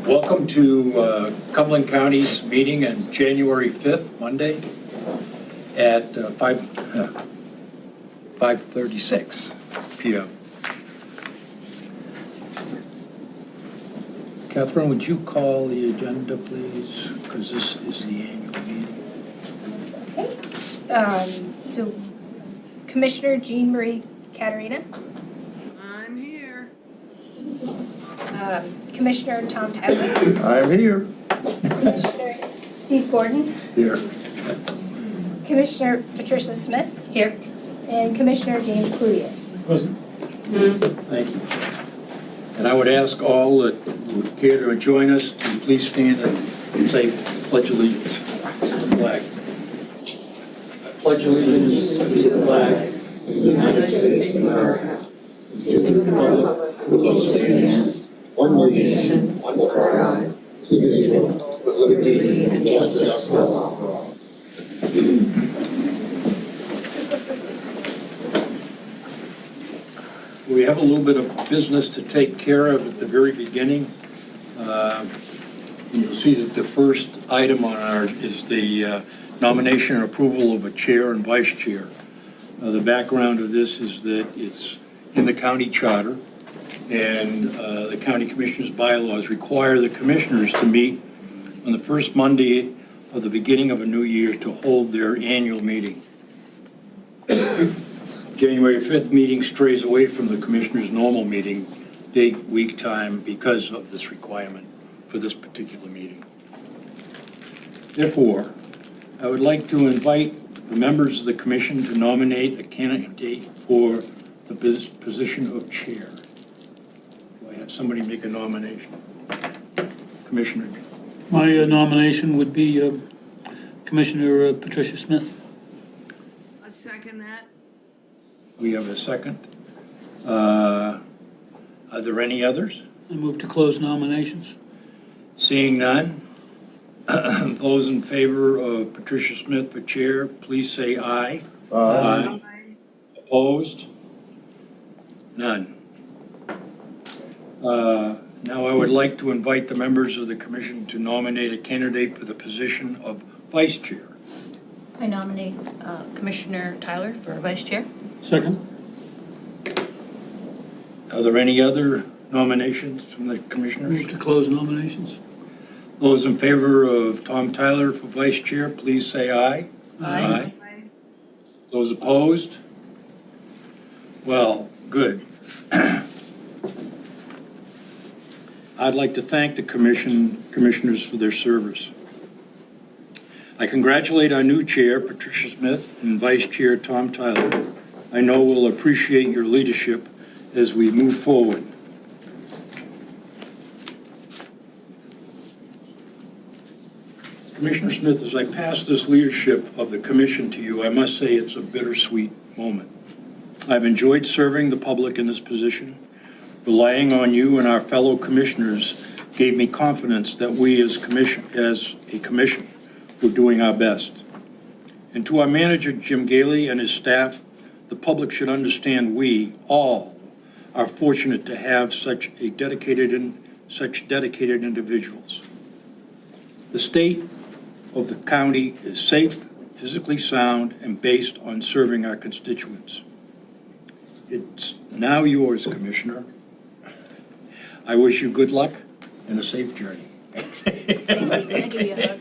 Welcome to Cumberland County's meeting on January 5th, Monday, at 5:36 p.m. Catherine, would you call the agenda, please? Because this is the annual meeting. Okay. So Commissioner Jean Marie Caterina. I'm here. Commissioner Tom Tyler. I'm here. Commissioner Steve Gordon. Here. Commissioner Patricia Smith. Here. And Commissioner James Cloutier. Present. Thank you. And I would ask all that would care to join us to please stand and say pledge allegiance to the flag. I pledge allegiance to the flag of the United States of America, to the republic which stands one nation under God, indivisible, with liberty and justice for all. We have a little bit of business to take care of at the very beginning. You'll see that the first item on our is the nomination and approval of a chair and vice chair. The background of this is that it's in the county charter, and the county commissioners' bylaws require the commissioners to meet on the first Monday of the beginning of a new year to hold their annual meeting. January 5th meeting strays away from the commissioner's normal meeting date, week, time because of this requirement for this particular meeting. Therefore, I would like to invite the members of the commission to nominate a candidate for the position of chair. Do I have somebody make a nomination? Commissioner. My nomination would be Commissioner Patricia Smith. I second that. We have a second. Are there any others? I move to close nominations. Seeing none, those in favor of Patricia Smith for chair, please say aye. Aye. Opposed? None. Now I would like to invite the members of the commission to nominate a candidate for the position of vice chair. I nominate Commissioner Tyler for Vice Chair. Second. Are there any other nominations from the commissioners? Move to close nominations. Those in favor of Tom Tyler for vice chair, please say aye. Aye. Those opposed? Well, good. I'd like to thank the commissioners for their service. I congratulate our new chair, Patricia Smith, and vice chair, Tom Tyler. I know we'll appreciate your leadership as we move forward. Commissioner Smith, as I pass this leadership of the commission to you, I must say it's a bittersweet moment. I've enjoyed serving the public in this position. Relying on you and our fellow commissioners gave me confidence that we as a commission were doing our best. And to our manager, Jim Gailey, and his staff, the public should understand we all are fortunate to have such dedicated individuals. The state of the county is safe, physically sound, and based on serving our constituents. It's now yours, Commissioner. I wish you good luck and a safe journey. Thank you. Can I give you a hug?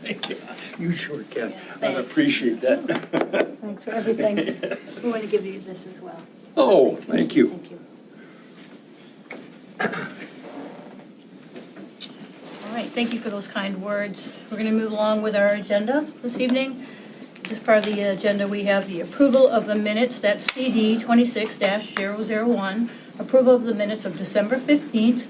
You sure can. Yeah, I thanks. appreciate that. Thanks for everything. We want to give you this as well. Oh, thank you. Thank you. All right, thank you for those kind words. We're going to move along with our agenda this evening. As part of the agenda, we have the approval of the minutes, that's CD 26-001, approval of the minutes of December 15th,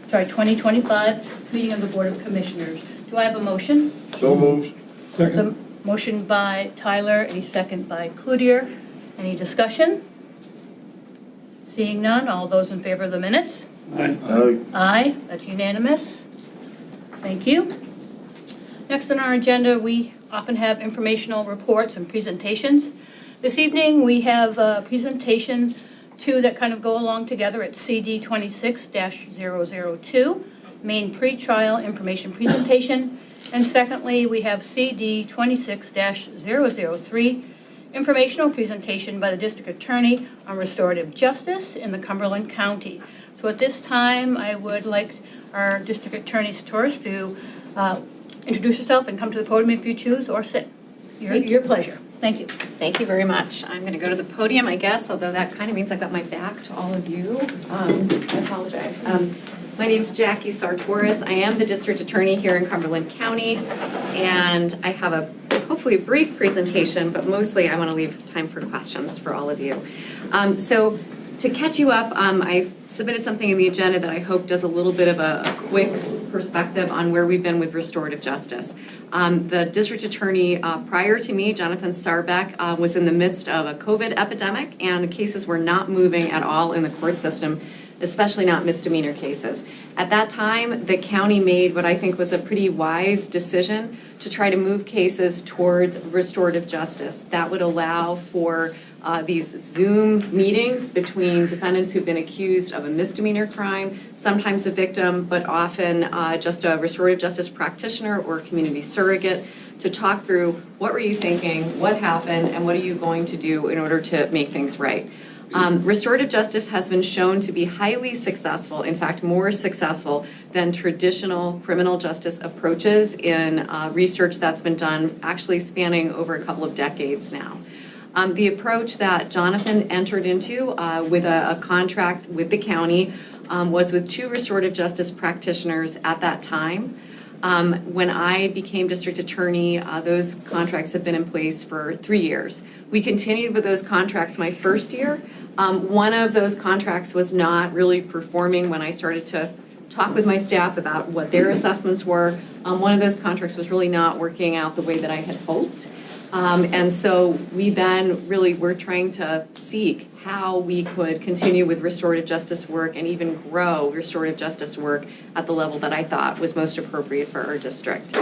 2025, meeting of the Board of Commissioners. Do I have a motion? So moved. Second. So, motion by Tyler, a second by Cloutier. Any discussion? Seeing none, all those in favor of the minutes? Aye. Aye, that's unanimous. Thank you. Next on our agenda, we often have informational reports and presentations. This evening, we have a presentation two that kind of go along together at CD 26-002. main pretrial information presentation. And secondly, we have CD 26-003, informational presentation by the district attorney on restorative justice in the Cumberland County. So at this time, I would like our district attorney Satoris to introduce yourself and come to the podium if you choose, or sit. Your pleasure. Thank you. Thank you very much. I'm going to go to the podium, I guess, although that kind of means I've got my back to all of you. I apologize. My name is Jackie Sartoris. I am the district attorney here in Cumberland County, and I have a hopefully a brief presentation, but mostly I want to leave time for questions for all of you. So to catch you up, I submitted something in the agenda that I hope does a little bit of a quick perspective on where we've been with restorative justice. The district attorney prior to me, Jonathan Sarbeck, was in the midst of a COVID epidemic, and cases were not moving at all in the court system, especially not misdemeanor cases. At that time, the county made what I think was a pretty wise decision to try to move cases towards restorative justice. That would allow for these Zoom meetings between defendants who've been accused of a misdemeanor crime, sometimes a victim, but often just a restorative justice practitioner or community surrogate, to talk through what were you thinking, what happened, and what are you going to do in order to make things right. Restorative justice has been shown to be highly successful, in fact, more successful than traditional criminal justice approaches in research that's been done, actually spanning over a couple of decades now. The approach that Jonathan entered into with a contract with the county was with 2 restorative justice practitioners at that time. When I became district attorney, those contracts have been in place for 3 years. We continued with those contracts my first year. One of those contracts was not really performing when I started to talk with my staff about what their assessments were. One of those contracts was really not working out the way that I had hoped. And so we then really were trying to seek how we could continue with restorative justice work and even grow restorative justice work at the level that I thought was most appropriate for our district.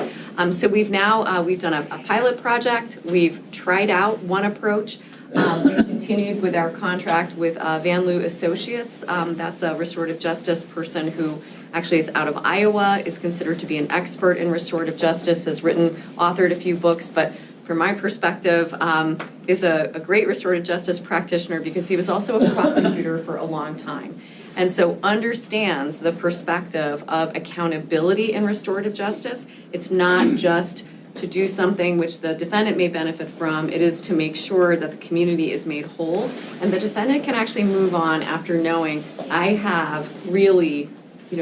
So we've done a pilot project. We've tried out one approach. We've continued with our contract with Van Loo Associates. That's a restorative justice person who actually is out of Iowa, is considered to be an expert in restorative justice, has authored a few books, but from my perspective, is a great restorative justice practitioner because he was also a prosecutor for a long time. And so understands the perspective of accountability in restorative justice. It's not just to do something which the defendant may benefit from. It is to make sure that the community is made whole and the defendant can actually move on after knowing I have really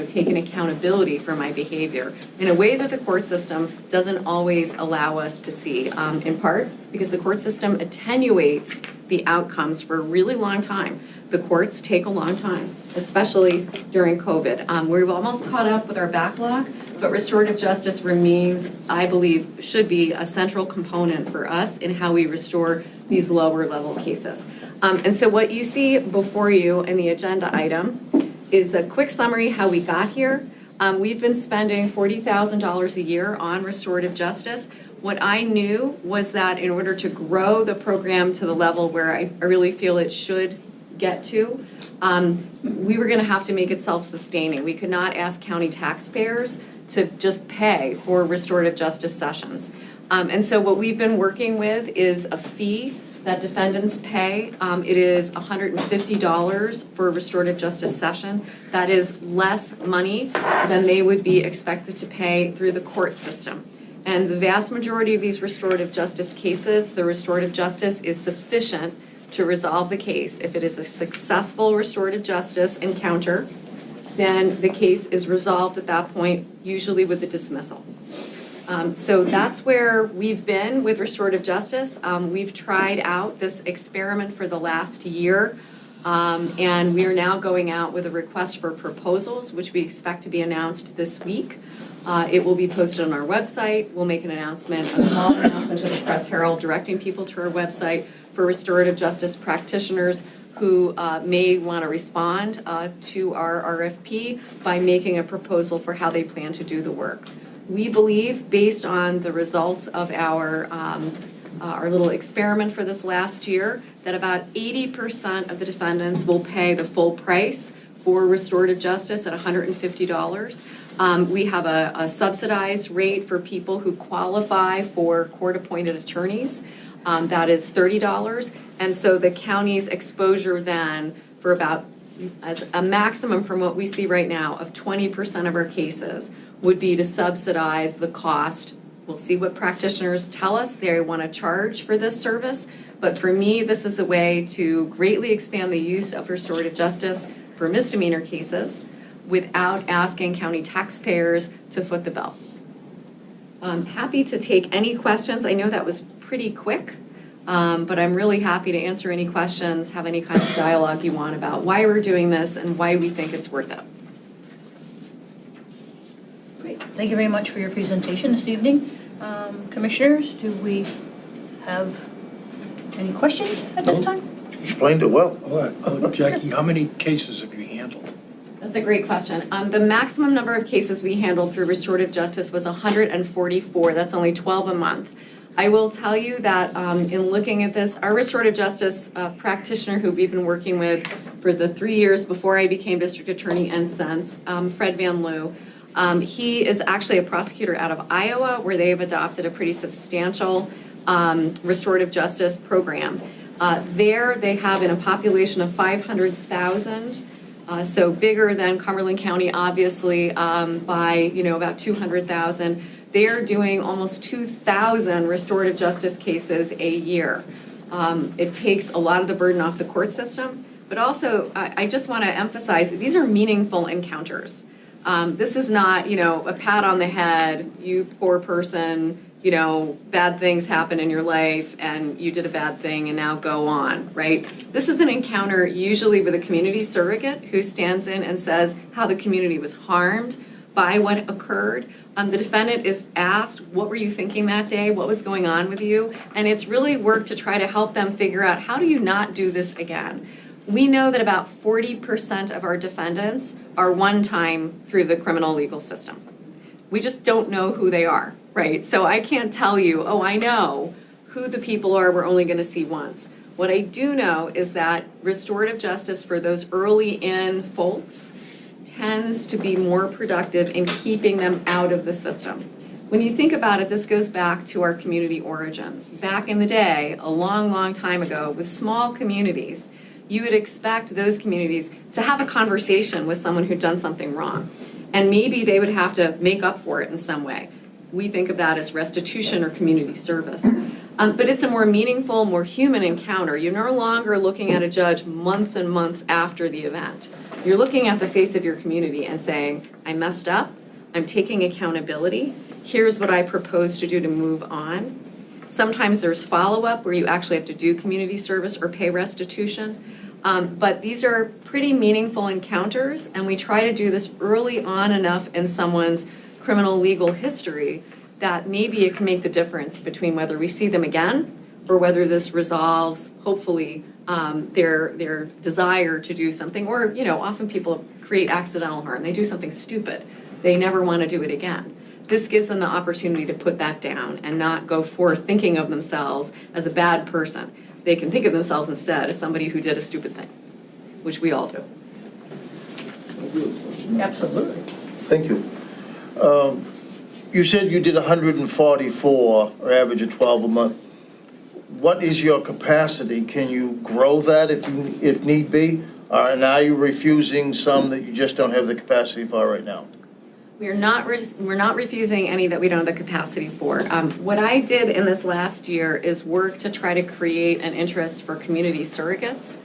taken accountability for my behavior in a way that the court system doesn't always allow us to see, in part because the court system attenuates the outcomes for a really long time. The courts take a long time, especially during COVID. We've almost caught up with our backlog, but restorative justice remains, I believe, should be a central component for us in how we restore these lower level cases. And so what you see before you in the agenda item is a quick summary how we got here. We've been spending $40,000 a year on restorative justice. What I knew was that in order to grow the program to the level where I really feel it should get to, we were going to have to make it self-sustaining. We could not ask county taxpayers to just pay for restorative justice sessions. And so what we've been working with is a fee that defendants pay. It is $150 for a restorative justice session. That is less money than they would be expected to pay through the court system. And the vast majority of these restorative justice cases, the restorative justice is sufficient to resolve the case. If it is a successful restorative justice encounter, then the case is resolved at that point, usually with a dismissal. So that's where we've been with restorative justice. We've tried out this experiment for the last year, and we are now going out with a request for proposals, which we expect to be announced this week. It will be posted on our website. We'll make a small announcement to the Press Herald, directing people to our website for restorative justice practitioners who may want to respond to our RFP by making a proposal for how they plan to do the work. We believe, based on the results of our little experiment for this last year, that about 80% of the defendants will pay the full price for restorative justice at $150. We have a subsidized rate for people who qualify for court-appointed attorneys. That is $30. And so the county's exposure then for about, as a maximum from what we see right now, of 20% of our cases would be to subsidize the cost. We'll see what practitioners tell us they want to charge for this service. But for me, this is a way to greatly expand the use of restorative justice for misdemeanor cases without asking county taxpayers to foot the bill. I'm happy to take any questions. I know that was pretty quick, but I'm really happy to answer any questions, have any kind of dialogue you want about why we're doing this and why we think it's worth it. Great. Thank you very much for your presentation this evening. Commissioners, do we have any questions at this time? Explained it well. Jackie, how many cases have you handled? That's a great question. The maximum number of cases we handled through restorative justice was 144. That's only 12 a month. I will tell you that in looking at this, our restorative justice practitioner who we've been working with for the 3 years before I became district attorney and since, Fred Van Loo, he is actually a prosecutor out of Iowa where they have adopted a pretty substantial restorative justice program. There they have in a population of 500,000, so bigger than Cumberland County, obviously, by about 200,000. They are doing almost 2,000 restorative justice cases a year. It takes a lot of the burden off the court system, but also I just want to emphasize these are meaningful encounters. This is not, a pat on the head, you poor person, bad things happen in your life and you did a bad thing and now go on, right? This is an encounter usually with a community surrogate who stands in and says how the community was harmed by what occurred. The defendant is asked, what were you thinking that day? What was going on with you? And it's really work to try to help them figure out how do you not do this again? We know that about 40% of our defendants are one time through the criminal legal system. We just don't know who they are, right? So I can't tell you, I know who the people are we're only going to see once. What I do know is that restorative justice for those early in folks tends to be more productive in keeping them out of the system. When you think about it, this goes back to our community origins. Back in the day, a long, long time ago, with small communities, you would expect those communities to have a conversation with someone who'd done something wrong. And maybe they would have to make up for it in some way. We think of that as restitution or community service. But it's a more meaningful, more human encounter. You're no longer looking at a judge months and months after the event. You're looking at the face of your community and saying, I messed up, I'm taking accountability, here's what I propose to do to move on. Sometimes there's follow-up where you actually have to do community service or pay restitution. But these are pretty meaningful encounters, and we try to do this early on enough in someone's criminal legal history that maybe it can make the difference between whether we see them again or whether this resolves, hopefully, their desire to do something. Or, often people create accidental harm. They do something stupid. They never want to do it again. This gives them the opportunity to put that down and not go forth thinking of themselves as a bad person. They can think of themselves instead as somebody who did a stupid thing, which we all do. Absolutely. Thank you. You said you did 144, or average of 12 a month. What is your capacity? Can you grow that if need be? And are you refusing some that you just don't have the capacity for right now? We're not refusing any that we don't have the capacity for. What I did in this last year is work to try to create an interest for community surrogates.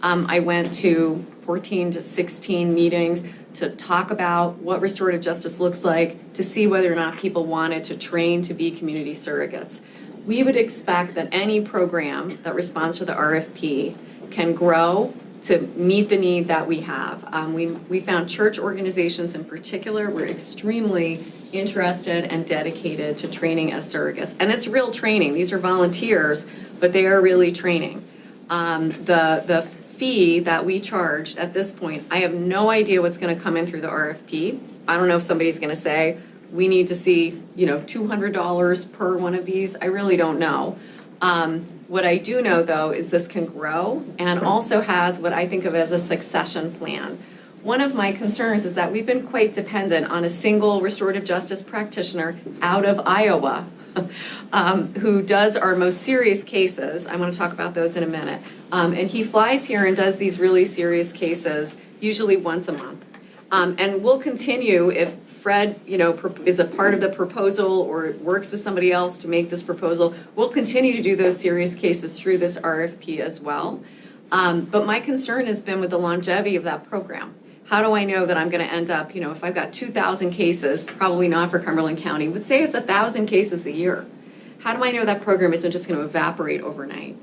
I went to 14 to 16 meetings to talk about what restorative justice looks like, to see whether or not people wanted to train to be community surrogates. We would expect that any program that responds to the RFP can grow to meet the need that we have. We found church organizations in particular were extremely interested and dedicated to training as surrogates. And it's real training. These are volunteers, but they are really training. The fee that we charged at this point, I have no idea what's going to come in through the RFP. I don't know if somebody's going to say, we need to see, $200 per one of these. I really don't know. What I do know, though, is this can grow and also has what I think of as a succession plan, one of my concerns is that we've been quite dependent on a single restorative justice practitioner out of Iowa who does our most serious cases. I want to talk about those in a minute. And he flies here and does these really serious cases, usually once a month. And we'll continue if Fred, is a part of the proposal or works with somebody else to make this proposal. We'll continue to do those serious cases through this RFP as well. But my concern has been with the longevity of that program. How do I know that I'm going to end up, if I've got 2,000 cases, probably not for Cumberland County, would say it's 1,000 cases a year. How do I know that program isn't just going to evaporate overnight?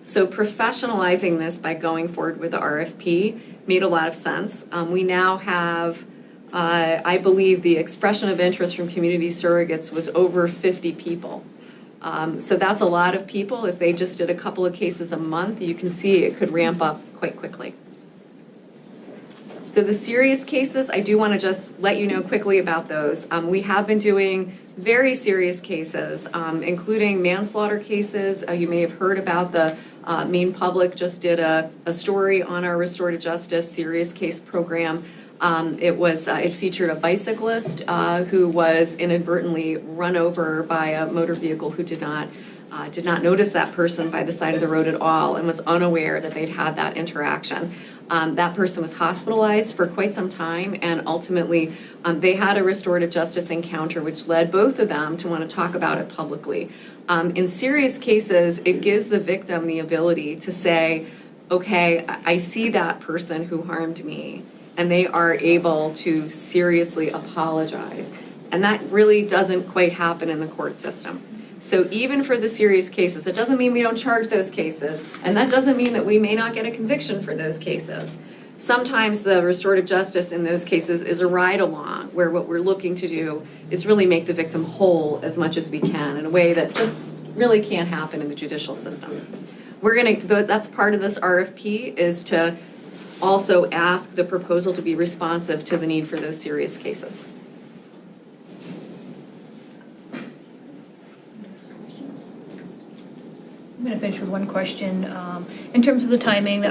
So professionalizing this by going forward with the RFP made a lot of sense. We now have, I believe the expression of interest from community surrogates was over 50 people. So that's a lot of people. If they just did a couple of cases a month, you can see it could ramp up quite quickly. So the serious cases, I do want to just let you know quickly about those. We have been doing very serious cases, including manslaughter cases. You may have heard about the Maine Public just did a story on our restorative justice serious case program. It featured a bicyclist who was inadvertently run over by a motor vehicle who did not notice that person by the side of the road at all and was unaware that they'd had that interaction. That person was hospitalized for quite some time, and ultimately they had a restorative justice encounter, which led both of them to want to talk about it publicly. In serious cases, it gives the victim the ability to say, okay, I see that person who harmed me, and they are able to seriously apologize. And that really doesn't quite happen in the court system. So even for the serious cases, it doesn't mean we don't charge those cases, and that doesn't mean that we may not get a conviction for those cases. Sometimes the restorative justice in those cases is a ride-along, where what we're looking to do is really make the victim whole as much as we can in a way that just really can't happen in the judicial system. That's part of this RFP, is to also ask the proposal to be responsive to the need for those serious cases. I'm going to finish with one question. In terms of the timing, the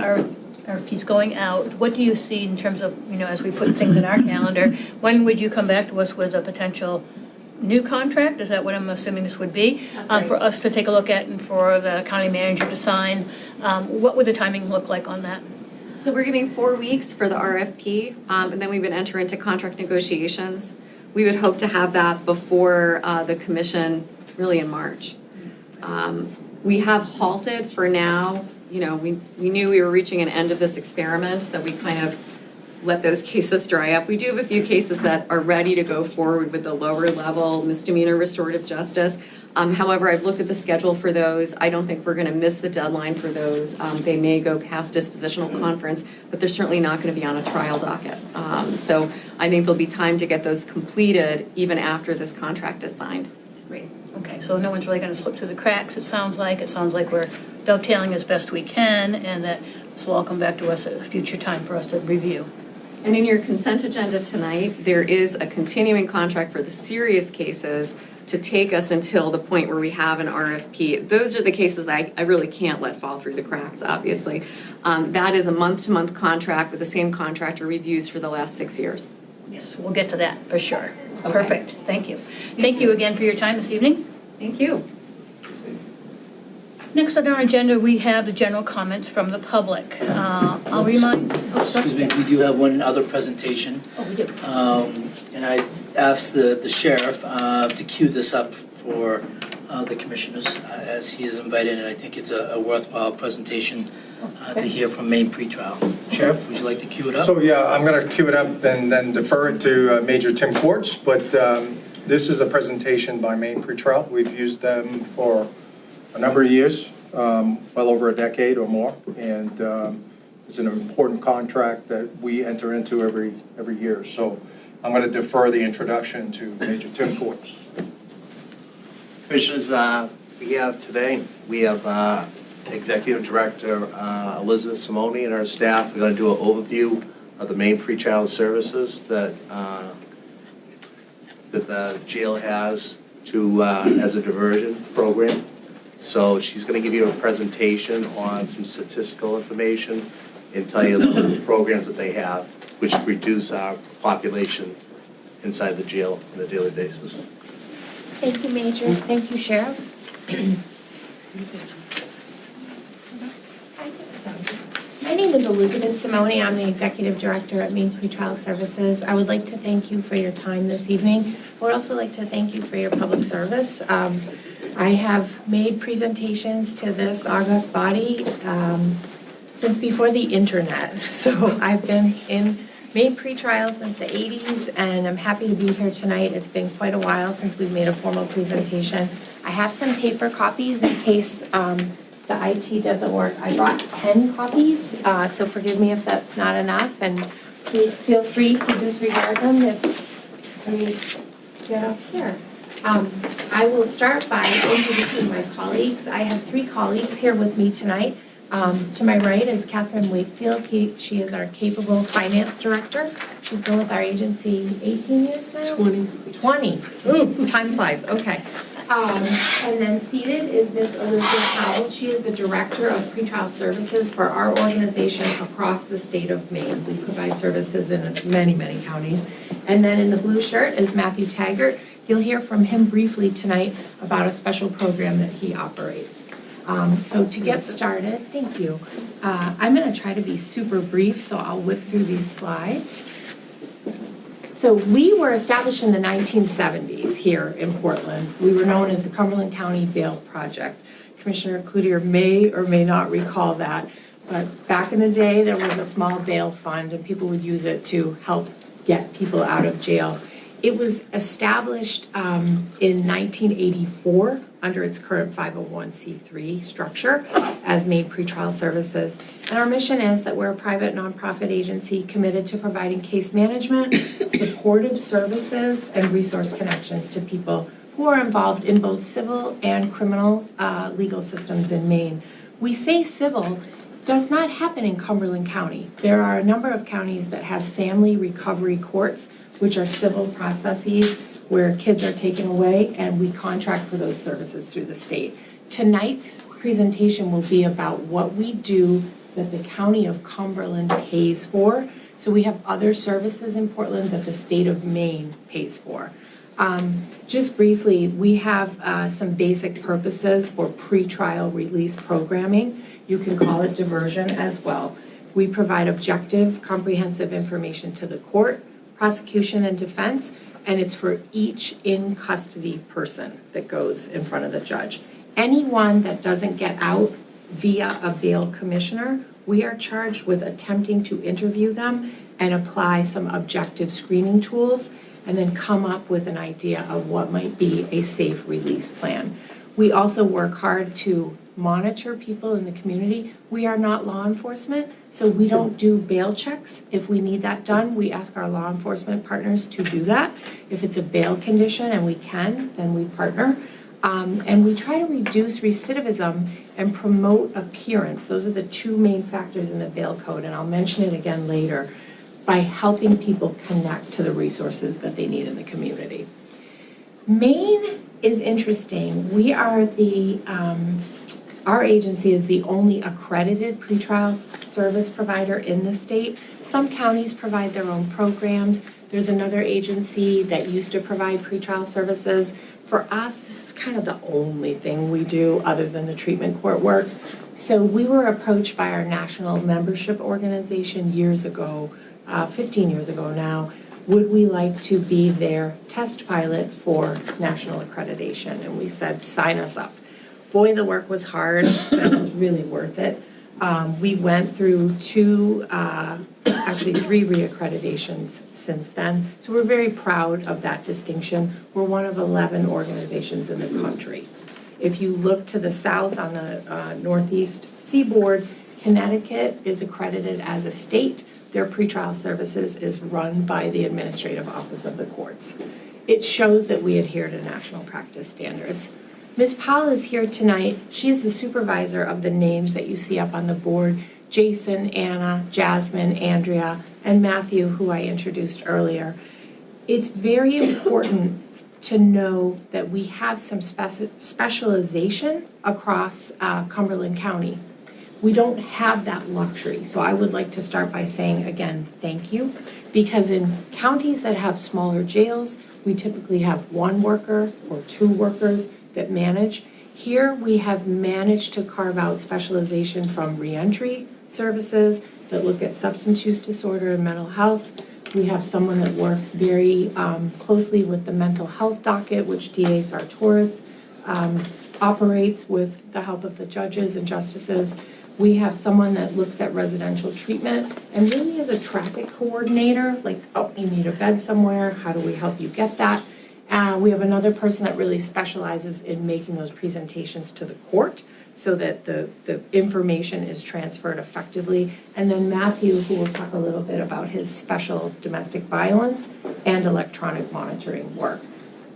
RFP's going out, what do you see in terms of, as we put things in our calendar, when would you come back to us with a potential new contract? Is that what I'm assuming this would be? For us to take a look at and for the county manager to sign? What would the timing look like on that? So we're giving 4 weeks for the RFP, and then we would enter into contract negotiations. We would hope to have that before the commission, really in March. We have halted for now. We knew we were reaching an end of this experiment, so we kind of let those cases dry up. We do have a few cases that are ready to go forward with the lower level misdemeanor restorative justice. However, I've looked at the schedule for those. I don't think we're going to miss the deadline for those. They may go past dispositional conference, but they're certainly not going to be on a trial docket. So I think there'll be time to get those completed even after this contract is signed. Great. Okay, so no one's really going to slip through the cracks, it sounds like. It sounds like we're dovetailing as best we can, and that this will all come back to us at a future time for us to review. And in your consent agenda tonight, there is a continuing contract for the serious cases to take us until the point where we have an RFP. Those are the cases I really can't let fall through the cracks, obviously. That is a month-to-month contract with the same contractor we've used for the last 6 years. Yes, we'll get to that for sure. Okay. Perfect, thank you. Thank you again for your time this evening. Thank you. Next on our agenda, we have the general comments from the public. I'll remind, Excuse me, we do have one other presentation. Oh, we do. And I asked the sheriff to cue this up for the commissioners as he is invited, and I think it's a worthwhile presentation to hear from Maine pretrial. Sheriff, would you like to cue it up? So yeah, I'm going to cue it up and then defer it to Major Tim Quartz, but this is a presentation by Maine pretrial. We've used them for a number of years, well over a decade or more, and it's an important contract that we enter into every year. So I'm going to defer the introduction to Major Tim Quartz. Commissioners, we have Executive Director Elizabeth Simone and her staff. We're going to do an overview of the Maine pretrial services that the jail has as a diversion program. So she's going to give you a presentation on some statistical information and tell you the programs that they have. which reduce our population inside the jail on a daily basis. Thank you, Major. Thank you, Sheriff. I think so. My name is Elizabeth Simone. I'm the Executive Director at Maine Pretrial Services. I would like to thank you for your time this evening. I would also like to thank you for your public service. I have made presentations to this august body since before the internet. So I've been in Maine pretrial since the 80s, and I'm happy to be here tonight. It's been quite a while since we've made a formal presentation. I have some paper copies in case the IT doesn't work. I brought 10 copies, so forgive me if that's not enough, and please feel free to disregard them if we get up here. I will start by introducing my colleagues. I have 3 colleagues here with me tonight. To my right is Catherine Wakefield. She is our capable finance director. She's been with our agency 18 years now? 20. Ooh, time flies, okay. And then seated is Ms. Elizabeth Howell. She is the director of pretrial services for our organization across the state of Maine. We provide services in many, many counties. And then in the blue shirt is Matthew Taggart. You'll hear from him briefly tonight about a special program that he operates. So to get started, thank you. I'm going to try to be super brief, so I'll whip through these slides. So we were established in the 1970s here in Portland. We were known as the Cumberland County Bail Project. Commissioner Cloutier may or may not recall that, but back in the day, there was a small bail fund, and people would use it to help get people out of jail. It was established in 1984 under its current 501c3 structure as Maine Pretrial Services. And our mission is that we're a private nonprofit agency committed to providing case management, supportive services, and resource connections to people who are involved in both civil and criminal legal systems in Maine. We say civil does not happen in Cumberland County. There are a number of counties that have family recovery courts, which are civil processes where kids are taken away, and we contract for those services through the state. Tonight's presentation will be about what we do that the County of Cumberland pays for. So we have other services in Portland that the state of Maine pays for. Just briefly, we have some basic purposes for pretrial release programming. You can call it diversion as well. We provide objective, comprehensive information to the court, prosecution, and defense, and it's for each in-custody person that goes in front of the judge. Anyone that doesn't get out via a bail commissioner, we are charged with attempting to interview them and apply some objective screening tools, and then come up with an idea of what might be a safe release plan. We also work hard to monitor people in the community. We are not law enforcement, so we don't do bail checks. If we need that done, we ask our law enforcement partners to do that. If it's a bail condition and we can, then we partner. And we try to reduce recidivism and promote appearance. Those are the 2 main factors in the bail code, and I'll mention it again later, by helping people connect to the resources that they need in the community. Maine is interesting. We are our agency is the only accredited pretrial service provider in the state. Some counties provide their own programs. There's another agency that used to provide pretrial services. For us, this is kind of the only thing we do other than the treatment court work. So we were approached by our national membership organization years ago, 15 years ago now. Would we like to be their test pilot for national accreditation? And we said, sign us up. Boy, the work was hard, but it was really worth it. We went through 3 reaccreditations since then. So we're very proud of that distinction. We're one of 11 organizations in the country. If you look to the south on the northeast seaboard, Connecticut is accredited as a state. Their pretrial services is run by the Administrative Office of the Courts. It shows that we adhere to national practice standards. Ms. Powell is here tonight. She is the supervisor of the names that you see up on the board: Jason, Anna, Jasmine, Andrea, and Matthew, who I introduced earlier. It's very important to know that we have some specialization across Cumberland County. We don't have that luxury. So I would like to start by saying, again, thank you. Because in counties that have smaller jails, we typically have one worker or two workers that manage. Here, we have managed to carve out specialization from reentry services that look at substance use disorder and mental health. We have someone that works very closely with the mental health docket, which DA Sartoris operates with the help of the judges and justices. We have someone that looks at residential treatment and really is a traffic coordinator, like, oh, you need a bed somewhere, how do we help you get that? We have another person that really specializes in making those presentations to the court so that the information is transferred effectively. And then Matthew, who will talk a little bit about his special domestic violence and electronic monitoring work.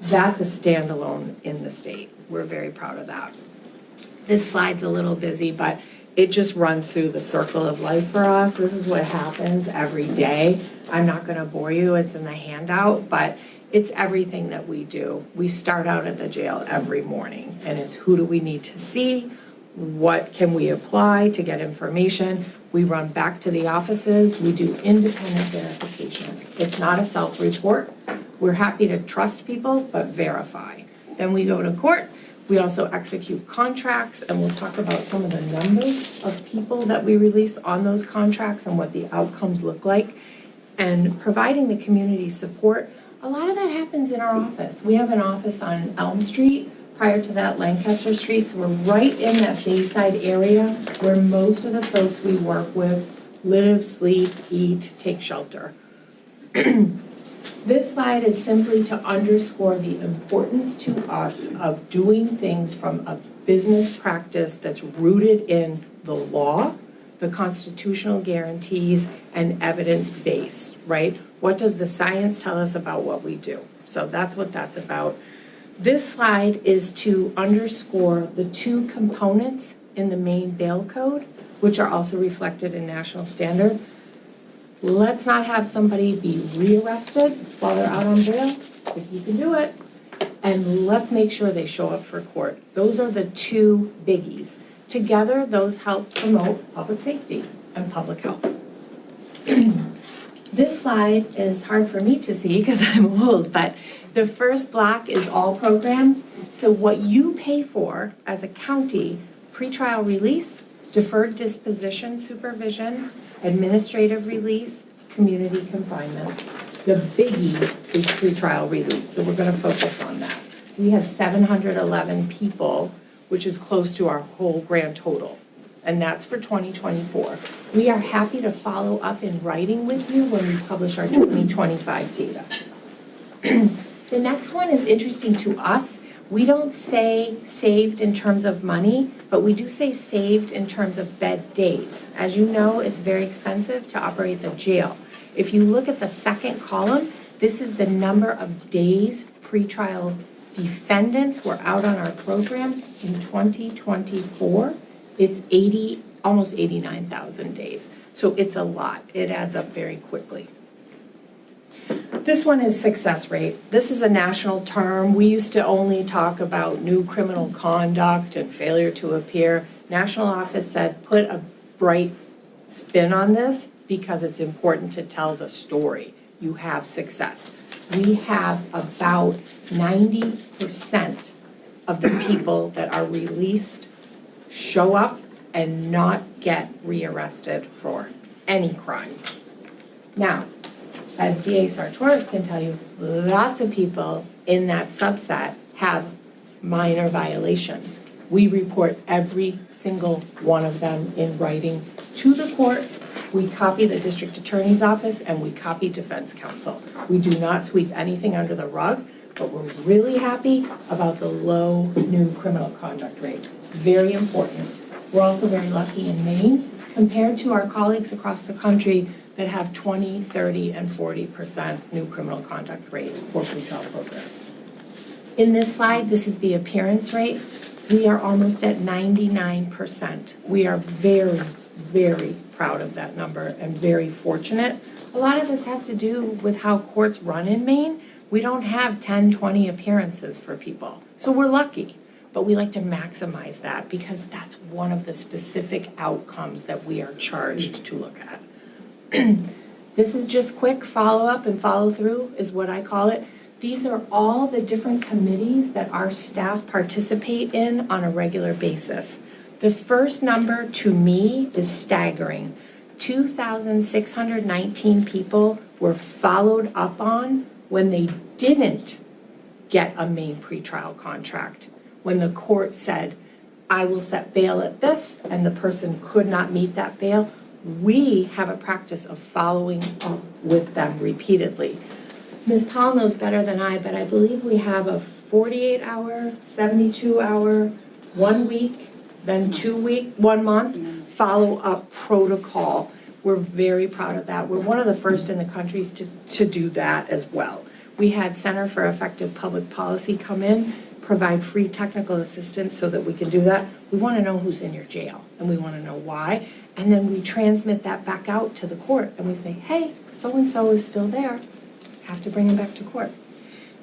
That's a standalone in the state. We're very proud of that. This slide's a little busy, but it just runs through the circle of life for us. This is what happens every day. I'm not gonna bore you, it's in the handout, but it's everything that we do. We start out at the jail every morning, and it's who do we need to see? What can we apply to get information? We run back to the offices, we do independent verification. It's not a self-report. We're happy to trust people, but verify. Then we go to court. We also execute contracts, and we'll talk about some of the numbers of people that we release on those contracts and what the outcomes look like. And providing the community support, a lot of that happens in our office. We have an office on Elm Street, prior to that Lancaster Street, so we're right in that Bayside area where most of the folks we work with live, sleep, eat, take shelter. This slide is simply to underscore the importance to us of doing things from a business practice that's rooted in the law, the constitutional guarantees, and evidence-based, right? What does the science tell us about what we do? So that's what that's about. This slide is to underscore the two components in the main bail code, which are also reflected in national standard. Let's not have somebody be rearrested while they're out on bail, if you can do it, and let's make sure they show up for court. Those are the two biggies. Together, those help promote public safety and public health. This slide is hard for me to see because I'm old, but the first block is all programs. So what you pay for as a county, pretrial release, deferred disposition supervision, administrative release, community confinement. The biggie is pretrial release, so we're going to focus on that. We have 711 people, which is close to our whole grand total, and that's for 2024. We are happy to follow up in writing with you when we publish our 2025 data. The next one is interesting to us. We don't say saved in terms of money, but we do say saved in terms of bed days. As you know, it's very expensive to operate the jail. If you look at the second column, this is the number of days pretrial defendants were out on our program in 2024. It's almost 89,000 days. So it's a lot. It adds up very quickly. This one is success rate. This is a national term. We used to only talk about new criminal conduct and failure to appear. National office said put a bright spin on this because it's important to tell the story. You have success. We have about 90% of the people that are released show up and not get rearrested for any crime. Now, as DA Sartoris can tell you, lots of people in that subset have minor violations. We report every single one of them in writing to the court. We copy the district attorney's office and we copy defense counsel. We do not sweep anything under the rug, but we're really happy about the low new criminal conduct rate. Very important. We're also very lucky in Maine compared to our colleagues across the country that have 20, 30, and 40% new criminal conduct rate for pretrial programs. In this slide, this is the appearance rate. We are almost at 99%. We are very, very proud of that number and very fortunate. A lot of this has to do with how courts run in Maine. We don't have 10, 20 appearances for people. So we're lucky. but we like to maximize that because that's one of the specific outcomes that we are charged to look at. This is just quick follow-up and follow-through is what I call it. These are all the different committees that our staff participate in on a regular basis. The first number to me is staggering. 2,619 people were followed up on when they didn't get a Maine pretrial contract. When the court said, I will set bail at this, and the person could not meet that bail, we have a practice of following up with them repeatedly. Ms. Powell knows better than I, but I believe we have a 48-hour, 72-hour, 1 week, then 2 week, 1 month follow-up protocol. We're very proud of that. We're one of the first in the country to do that as well. We had Center for Effective Public Policy come in, provide free technical assistance so that we can do that. We want to know who's in your jail, and we want to know why. And then we transmit that back out to the court, and we say, hey, so-and-so is still there. Have to bring him back to court.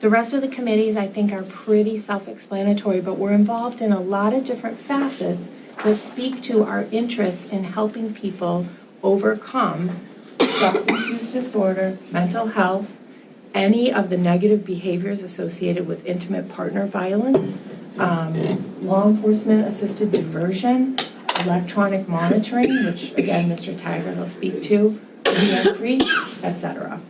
The rest of the committees, I think, are pretty self-explanatory, but we're involved in a lot of different facets that speak to our interests in helping people overcome substance use disorder, mental health, any of the negative behaviors associated with intimate partner violence, law enforcement assisted diversion, electronic monitoring, which again, Mr. Taggart will speak to, reentry, etc.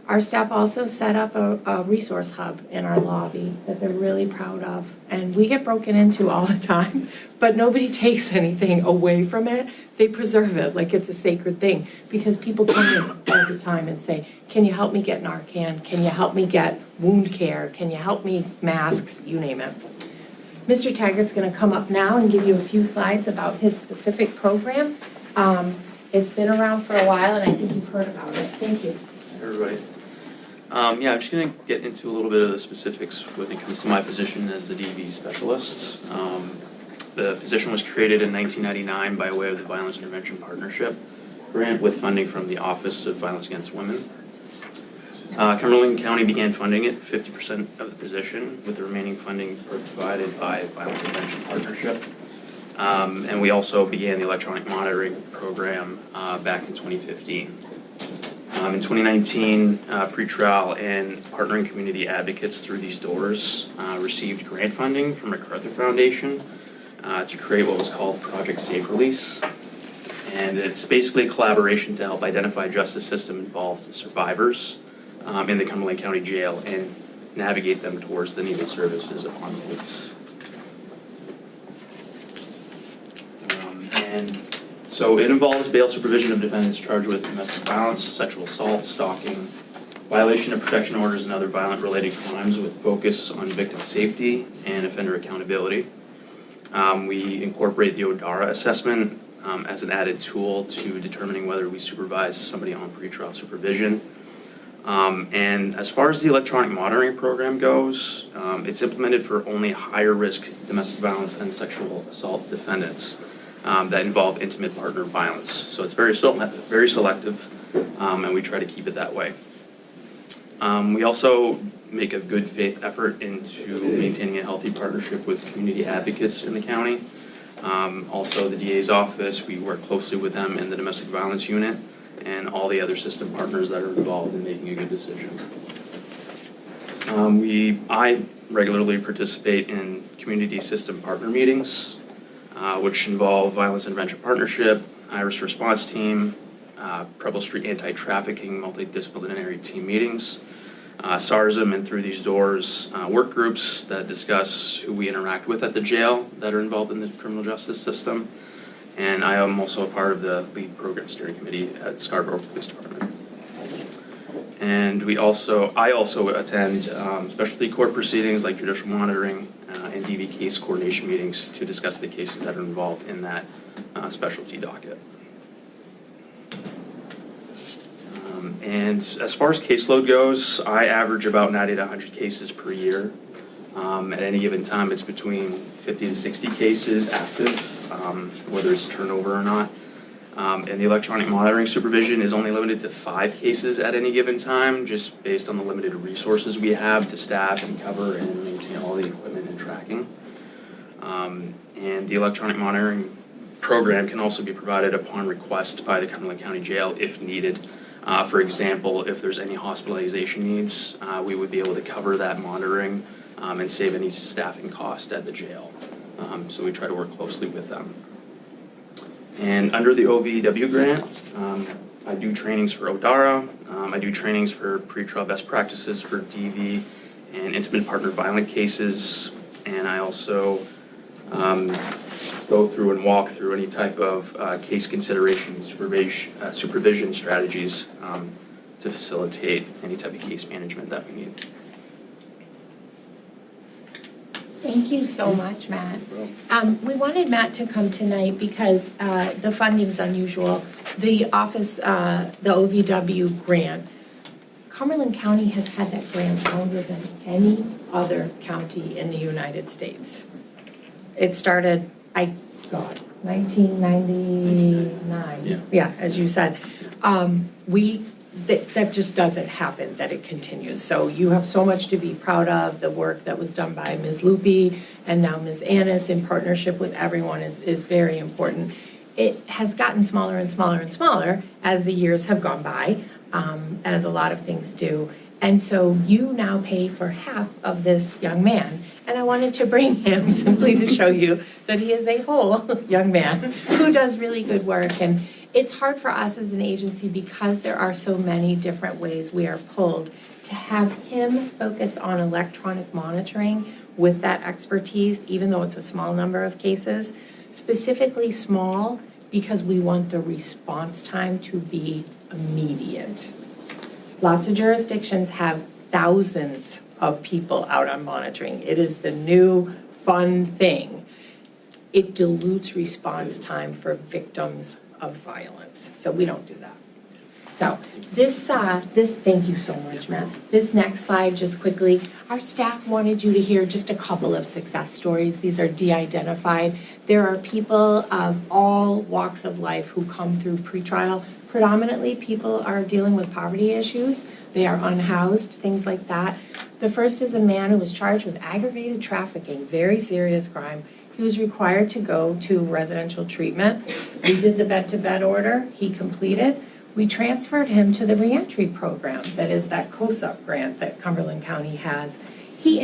Our staff also set up a resource hub in our lobby that they're really proud of. And we get broken into all the time, but nobody takes anything away from it. They preserve it like it's a sacred thing because people come in all the time and say, can you help me get Narcan? Can you help me get wound care? Can you help me masks? You name it. Mr. Taggart's going to come up now and give you a few slides about his specific program. It's been around for a while and I think you've heard about it. Thank you. Everybody. I'm just going to get into a little bit of the specifics when it comes to my position as the DV specialist. The position was created in 1999 by way of the Violence Intervention Partnership grant with funding from the Office of Violence Against Women. Cumberland County began funding it, 50% of the position, with the remaining funding provided by Violence Intervention Partnership. And we also began the electronic monitoring program back in 2015. In 2019, pretrial and partnering community advocates through these doors received grant funding from MacArthur Foundation to create what was called Project Safe Release. And it's basically a collaboration to help identify justice system involved survivors in the Cumberland County Jail and navigate them towards the needed services upon release. So it involves bail supervision of defendants charged with domestic violence, sexual assault, stalking, violation of protection orders, and other violent-related crimes with focus on victim safety and offender accountability. We incorporate the ODARA assessment as an added tool to determining whether we supervise somebody on pretrial supervision. And as far as the electronic monitoring program goes, it's implemented for only higher-risk domestic violence and sexual assault defendants that involve intimate partner violence. So it's very selective, and we try to keep it that way. We also make a good faith effort into maintaining a healthy partnership with community advocates in the county. Also the DA's office, we work closely with them in the domestic violence unit and all the other system partners that are involved in making a good decision. I regularly participate in community system partner meetings, which involve Violence Intervention Partnership, Iris Response Team, Preble Street Anti-Trafficking Multidisciplinary Team meetings, SARSM, and through these doors, work groups that discuss who we interact with at the jail that are involved in the criminal justice system. And I am also a part of the lead program steering committee at Scarborough Police Department. And I also attend specialty court proceedings like judicial monitoring and DV case coordination meetings to discuss the cases that are involved in that specialty docket. And as far as caseload goes, I average about 90 to 100 cases per year. At any given time, it's between 50 to 60 cases active, whether it's turnover or not. And the electronic monitoring supervision is only limited to 5 cases at any given time, just based on the limited resources we have to staff and cover and maintain all the equipment and tracking. And the electronic monitoring program can also be provided upon request by the Cumberland County Jail if needed. For example, if there's any hospitalization needs, we would be able to cover that monitoring and save any staffing cost at the jail. So we try to work closely with them. And under the OVW grant, I do trainings for ODARA. I do trainings for pretrial best practices for DV and intimate partner violent cases. And I also go through and walk through any type of case consideration and supervision strategies to facilitate any type of case management that we need. Thank you so much, Matt. We wanted Matt to come tonight because the funding's unusual. The office, the OVW grant, Cumberland County has had that grant longer than any other county in the United States. It started, 1999. Yeah, as you said. That just doesn't happen, that it continues. So you have so much to be proud of. The work that was done by Ms. Lupi and now Ms. Annis in partnership with everyone is very important. It has gotten smaller and smaller and smaller as the years have gone by, as a lot of things do. And so you now pay for half of this young man. And I wanted to bring him simply to show you that he is a whole young man who does really good work. And it's hard for us as an agency because there are so many different ways we are pulled to have him focus on electronic monitoring with that expertise, even though it's a small number of cases, specifically small because we want the response time to be immediate. Lots of jurisdictions have thousands of people out on monitoring. It is the new fun thing. It dilutes response time for victims of violence. So we don't do that. So this, thank you so much, Matt. This next slide, just quickly, our staff wanted you to hear just a couple of success stories. These are de-identified. There are people of all walks of life who come through pretrial. Predominantly, people are dealing with poverty issues. They are unhoused, things like that. The first is a man who was charged with aggravated trafficking, very serious crime. He was required to go to residential treatment. We did the bed-to-bed order. He completed. We transferred him to the reentry program, that is that COSUP grant that Cumberland County has. He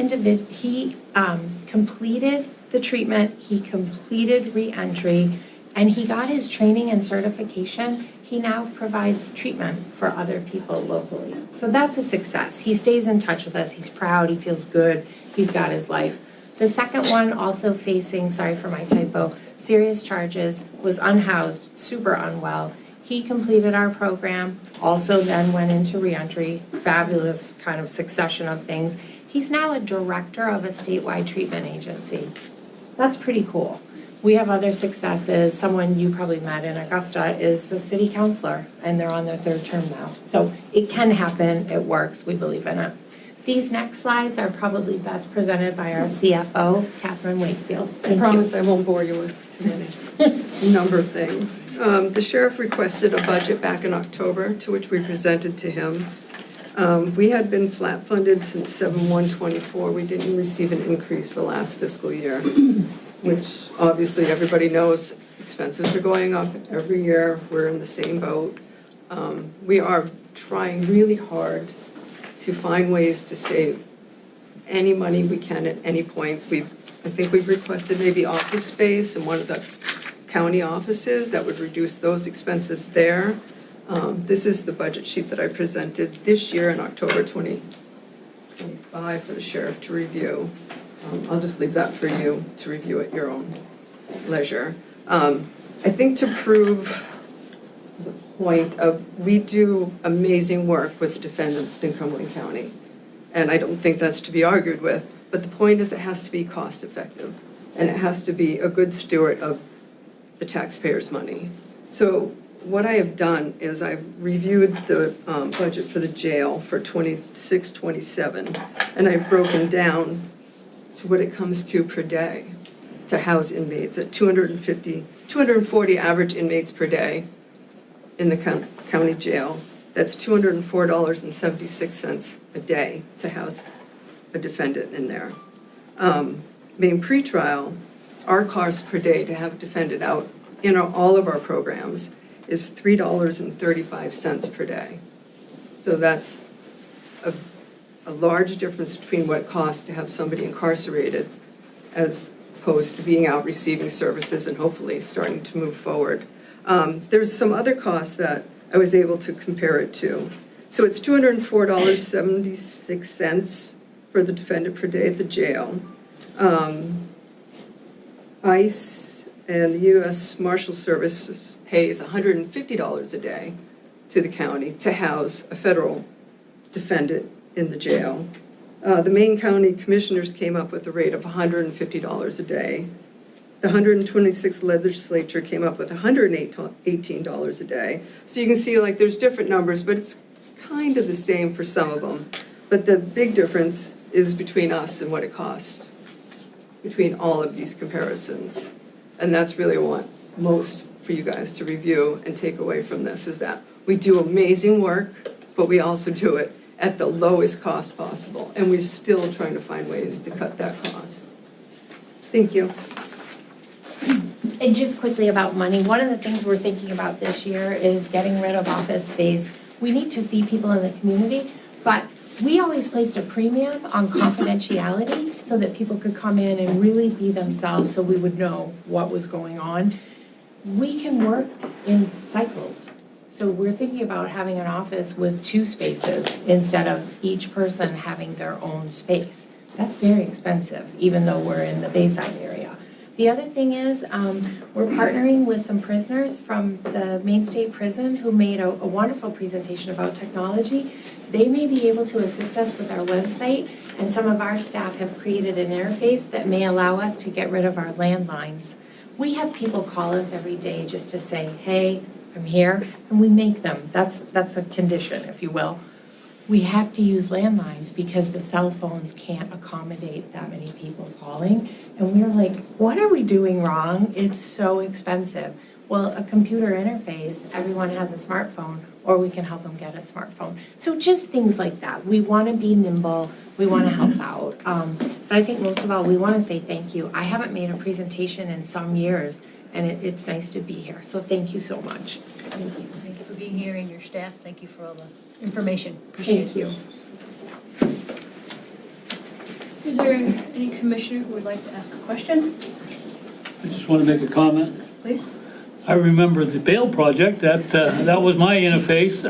completed the treatment. He completed reentry, and he got his training and certification. He now provides treatment for other people locally. So that's a success. He stays in touch with us. He's proud. He feels good. He's got his life. The second one, also facing, sorry for my typo, serious charges, was unhoused, super unwell. He completed our program, also then went into reentry, fabulous kind of succession of things. He's now a director of a statewide treatment agency. That's pretty cool. We have other successes. Someone you probably met in Augusta is the city councilor, and they're on their third term now. So it can happen, it works, we believe in it. These next slides are probably best presented by our CFO, Catherine Wakefield. I promise I won't bore you with too many number of things. The sheriff requested a budget back in October, to which we presented to him. We had been flat funded since 7/1/24. We didn't receive an increase for last fiscal year, which obviously everybody knows expenses are going up every year. We're in the same boat. We are trying really hard to find ways to save any money we can at any points. I think we've requested maybe office space in one of the county offices that would reduce those expenses there. This is the budget sheet that I presented this year in October 2025 for the sheriff to review. I'll just leave that for you to review at your own leisure. I think to prove the point of, we do amazing work with the defendants in Cumberland County, and I don't think that's to be argued with, but the point is it has to be cost effective, and it has to be a good steward of the taxpayers' money. So what I have done is I've reviewed the budget for the jail for 26-27, and I've broken down to what it comes to per day to house inmates at 240 average inmates per day in the county jail. That's $204.76 a day to house a defendant in there. Main pretrial our cost per day to have defended out in all of our programs is $3.35 per day. So that's a large difference between what it costs to have somebody incarcerated as opposed to being out receiving services and hopefully starting to move forward. There's some other costs that I was able to compare it to. So it's $204.76 for the defendant per day at the jail. ICE and the U.S. Marshal Service pays $150 a day to the county to house a federal defendant in the jail. The Maine County Commissioners came up with a rate of $150 a day. The 126th legislature came up with $118 a day. So you can see like there's different numbers, but it's kind of the same for some of them. But the big difference is between us and what it costs, between all of these comparisons. And that's really what I want most for you guys to review and take away from this, is that we do amazing work, but we also do it at the lowest cost possible. And we're still trying to find ways to cut that cost. Thank you. And just quickly about money, one of the things we're thinking about this year is getting rid of office space. We need to see people in the community, but we always placed a premium on confidentiality so that people could come in and really be themselves so we would know what was going on. We can work in cycles. So we're thinking about having an office with 2 spaces instead of each person having their own space. That's very expensive, even though we're in the Bayside area. The other thing is we're partnering with some prisoners from the Maine State Prison who made a wonderful presentation about technology. They may be able to assist us with our website, and some of our staff have created an interface that may allow us to get rid of our landlines. We have people call us every day just to say, hey, I'm here, and we make them. That's a condition, if you will. We have to use landlines because the cell phones can't accommodate that many people calling. And we're like, what are we doing wrong? It's so expensive. Well, a computer interface, everyone has a smartphone, or we can help them get a smartphone. So just things like that. We want to be nimble. We want to help out. But I think most of all, we want to say thank you. I haven't made a presentation in some years, and it's nice to be here. So thank you so much. Thank you. Thank you for being here, and your staff. Thank you for all the information. Appreciate it. Thank you. Is there any commissioner who would like to ask a question? I just want to make a comment. Please. I remember the bail project, that was my interface,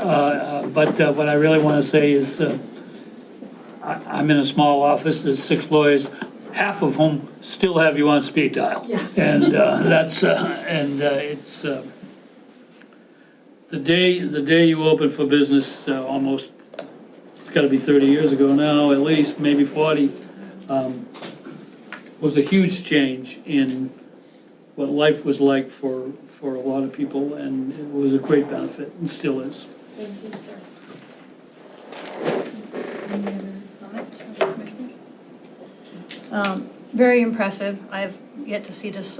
but what I really want to say is I'm in a small office, there's 6 lawyers, half of whom still have you on speed dial. Yeah. And it's the day you open for business, almost, it's got to be 30 years ago now, at least, maybe 40, was a huge change in what life was like for a lot of people, and it was a great benefit, and still is. Thank you, sir. Any other comments? Very impressive. I've yet to see this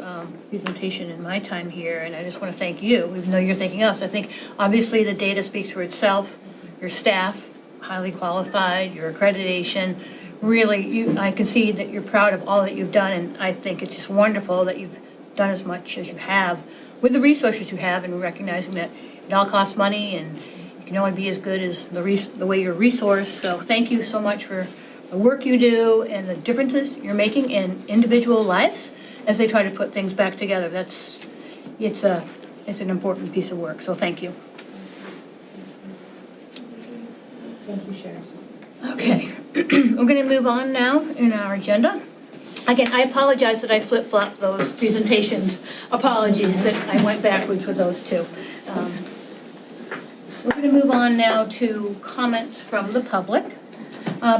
presentation in my time here, and I just want to thank you, even though you're thanking us. I think obviously the data speaks for itself. Your staff, highly qualified, your accreditation, really, I can see that you're proud of all that you've done, and I think it's just wonderful that you've done as much as you have with the resources you have, and recognizing that it all costs money and you can only be as good as the way you're resourced. So thank you so much for the work you do and the differences you're making in individual lives as they try to put things back together. It's an important piece of work, so thank you. Thank you, Sheriff. Okay, we're going to move on now in our agenda. Again, I apologize that I flip-flopped those presentations. Apologies that I went backwards with those 2. We're going to move on now to comments from the public.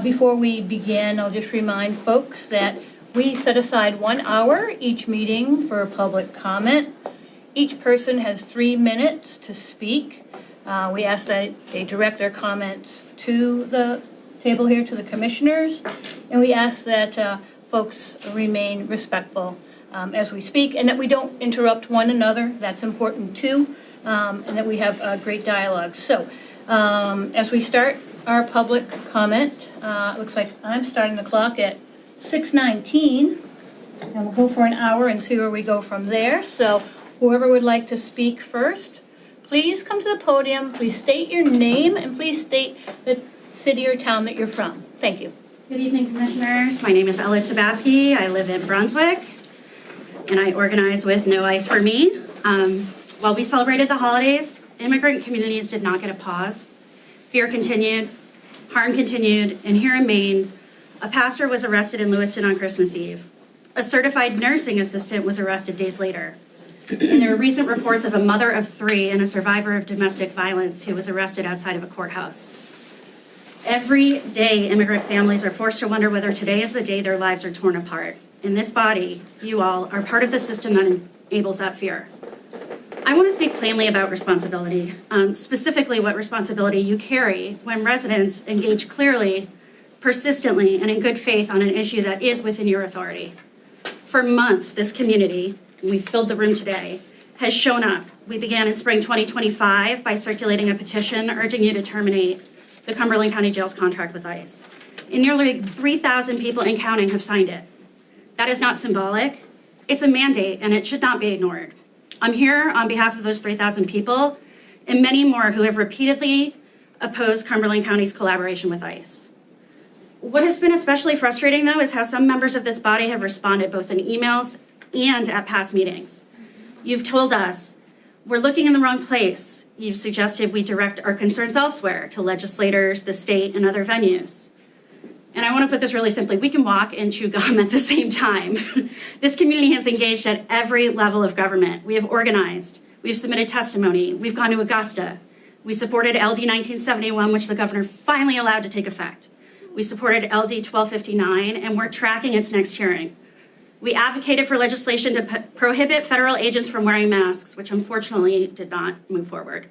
Before we begin, I'll just remind folks that we set aside 1 hour each meeting for a public comment. Each person has 3 minutes to speak. We ask that they direct their comments to the table here, to the commissioners, and we ask that folks remain respectful as we speak, and that we don't interrupt one another. That's important too, and that we have a great dialogue. So as we start our public comment, it looks like I'm starting the clock at 6:19. And we'll go for an hour and see where we go from there. So whoever would like to speak first, please come to the podium, please state your name, and please state the city or town that you're from. Thank you. Good evening, Commissioners. My name is Ella Tabaski. I live in Brunswick, and I organize with No Ice for Me. While we celebrated the holidays, immigrant communities did not get a pause. Fear continued, harm continued, and here in Maine, a pastor was arrested in Lewiston on Christmas Eve. A certified nursing assistant was arrested days later. And there were recent reports of a mother of 3 and a survivor of domestic violence who was arrested outside of a courthouse. Every day, immigrant families are forced to wonder whether today is the day their lives are torn apart. In this body, you all are part of the system that enables that fear. I want to speak plainly about responsibility, specifically what responsibility you carry when residents engage clearly, persistently, and in good faith on an issue that is within your authority. For months, this community, and we filled the room today, has shown up. We began in spring 2025 by circulating a petition urging you to terminate the Cumberland County Jail's contract with ICE. And nearly 3,000 people and counting have signed it. That is not symbolic. It's a mandate, and it should not be ignored. I'm here on behalf of those 3,000 people and many more who have repeatedly opposed Cumberland County's collaboration with ICE. What has been especially frustrating, though, is how some members of this body have responded both in emails and at past meetings. You've told us, we're looking in the wrong place. You've suggested we direct our concerns elsewhere to legislators, the state, and other venues. And I want to put this really simply. We can walk and chew gum at the same time. This community has engaged at every level of government. We have organized. We've submitted testimony. We've gone to Augusta. We supported LD 1971, which the governor finally allowed to take effect. We supported LD 1259, and we're tracking its next hearing. We advocated for legislation to prohibit federal agents from wearing masks, which unfortunately did not move forward.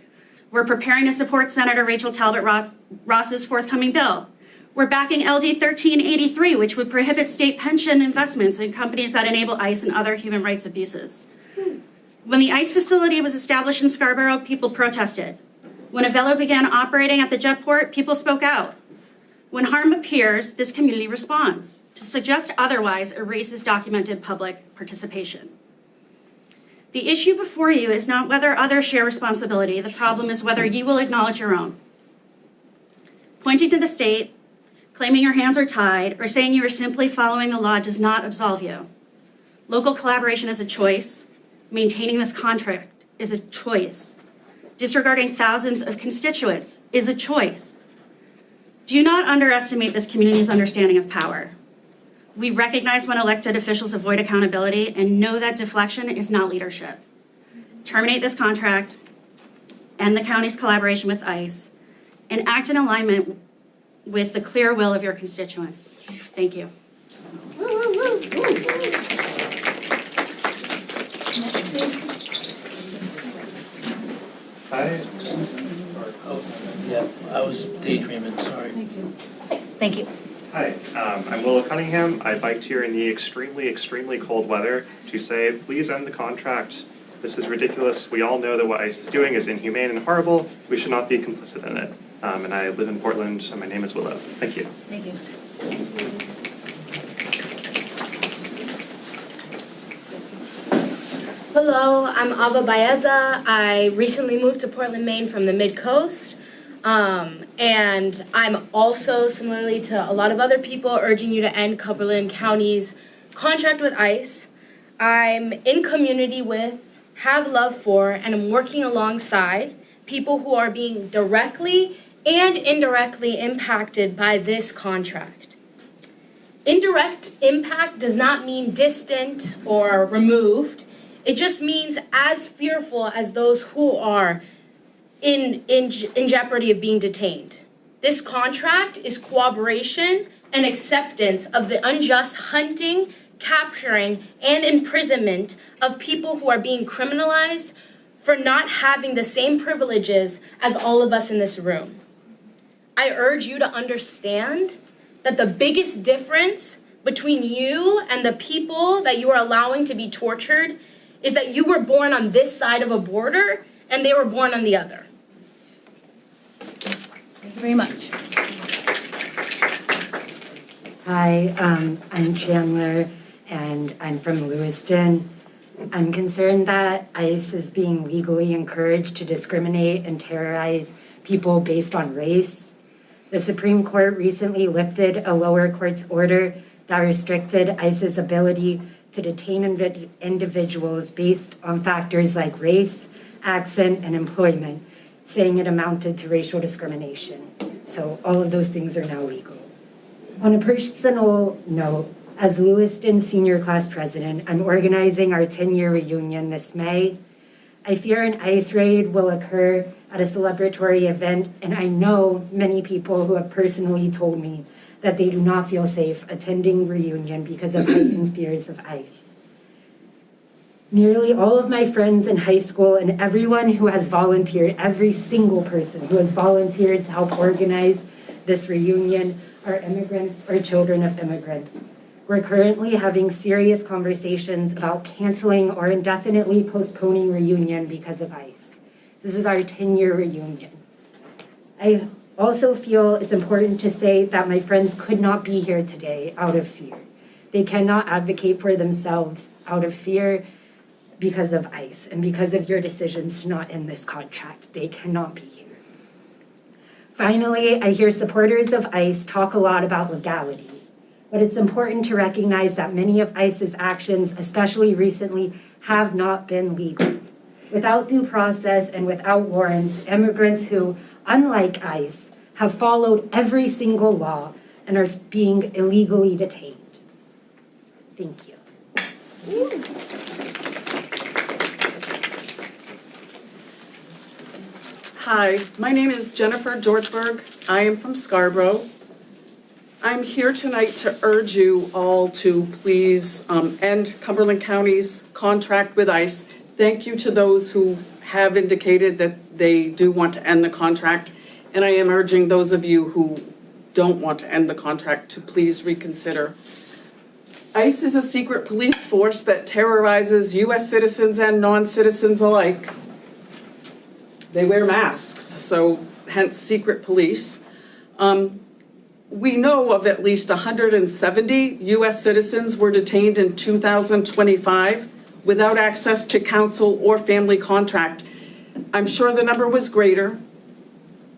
We're preparing to support Senator Rachel Talbot Ross's forthcoming bill. We're backing LD 1383, which would prohibit state pension investments in companies that enable ICE and other human rights abuses. When the ICE facility was established in Scarborough, people protested. When Avello began operating at the jetport, people spoke out. When harm appears, this community responds. To suggest otherwise erases documented public participation. The issue before you is not whether others share responsibility. The problem is whether you will acknowledge your own. Pointing to the state, claiming your hands are tied, or saying you are simply following the law does not absolve you. Local collaboration is a choice. Maintaining this contract is a choice. Disregarding thousands of constituents is a choice. Do not underestimate this community's understanding of power. We recognize when elected officials avoid accountability and know that deflection is not leadership. Terminate this contract, end the county's collaboration with ICE, and act in alignment with the clear will of your constituents. Thank you. Hi. Yeah, I was daydreaming, sorry. Thank you. Hi, I'm Willow Cunningham. I biked here in the extremely, extremely cold weather to say, please end the contract. This is ridiculous. We all know that what ICE is doing is inhumane and horrible. We should not be complicit in it. And I live in Portland, and my name is Willow. Thank you. Thank you. Hello, I'm Ava Baeza. I recently moved to Portland, Maine from the Mid-Coast. And I'm also, similarly to a lot of other people, urging you to end Cumberland County's contract with ICE. I'm in community with, have love for, and I'm working alongside people who are being directly and indirectly impacted by this contract. Indirect impact does not mean distant or removed. It just means as fearful as those who are in jeopardy of being detained. This contract is cooperation and acceptance of the unjust hunting, capturing, and imprisonment of people who are being criminalized for not having the same privileges as all of us in this room. I urge you to understand that the biggest difference between you and the people that you are allowing to be tortured is that you were born on this side of a border and they were born on the other. Thank you very much. Hi, I'm Chandler, and I'm from Lewiston. I'm concerned that ICE is being legally encouraged to discriminate and terrorize people based on race. The Supreme Court recently lifted a lower court's order that restricted ICE's ability to detain individuals based on factors like race, accent, and employment, saying it amounted to racial discrimination. So all of those things are now legal. On a personal note, as Lewiston Senior Class President, I'm organizing our 10-year reunion this May. I fear an ICE raid will occur at a celebratory event, and I know many people who have personally told me that they do not feel safe attending reunion because of heightened fears of ICE. Nearly all of my friends in high school and everyone who has volunteered, every single person who has volunteered to help organize this reunion are immigrants or children of immigrants. We're currently having serious conversations about canceling or indefinitely postponing reunion because of ICE. This is our 10-year reunion. I also feel it's important to say that my friends could not be here today out of fear. They cannot advocate for themselves out of fear because of ICE and because of your decisions to not end this contract. They cannot be here. Finally, I hear supporters of ICE talk a lot about legality, but it's important to recognize that many of ICE's actions, especially recently, have not been legal. Without due process and without warrants, immigrants who, unlike ICE, have followed every single law and are being illegally detained. Thank you. Hi, my name is Jennifer Dortberg. I am from Scarborough. I'm here tonight to urge you all to please end Cumberland County's contract with ICE. Thank you to those who have indicated that they do want to end the contract. And I am urging those of you who don't want to end the contract to please reconsider. ICE is a secret police force that terrorizes U.S. citizens and non-citizens alike. They wear masks, so hence secret police. We know of at least 170 U.S. citizens were detained in 2025 without access to counsel or family contract. I'm sure the number was greater.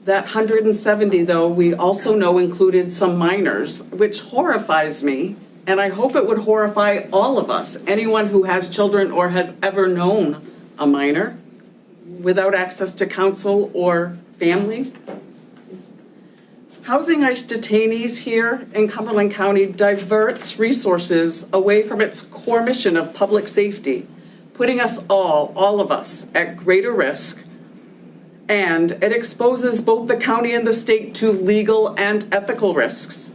That 170, though, we also know included some minors, which horrifies me, and I hope it would horrify all of us, anyone who has children or has ever known a minor without access to counsel or family. Housing ICE detainees here in Cumberland County diverts resources away from its core mission of public safety, putting us all of us, at greater risk, and it exposes both the county and the state to legal and ethical risks.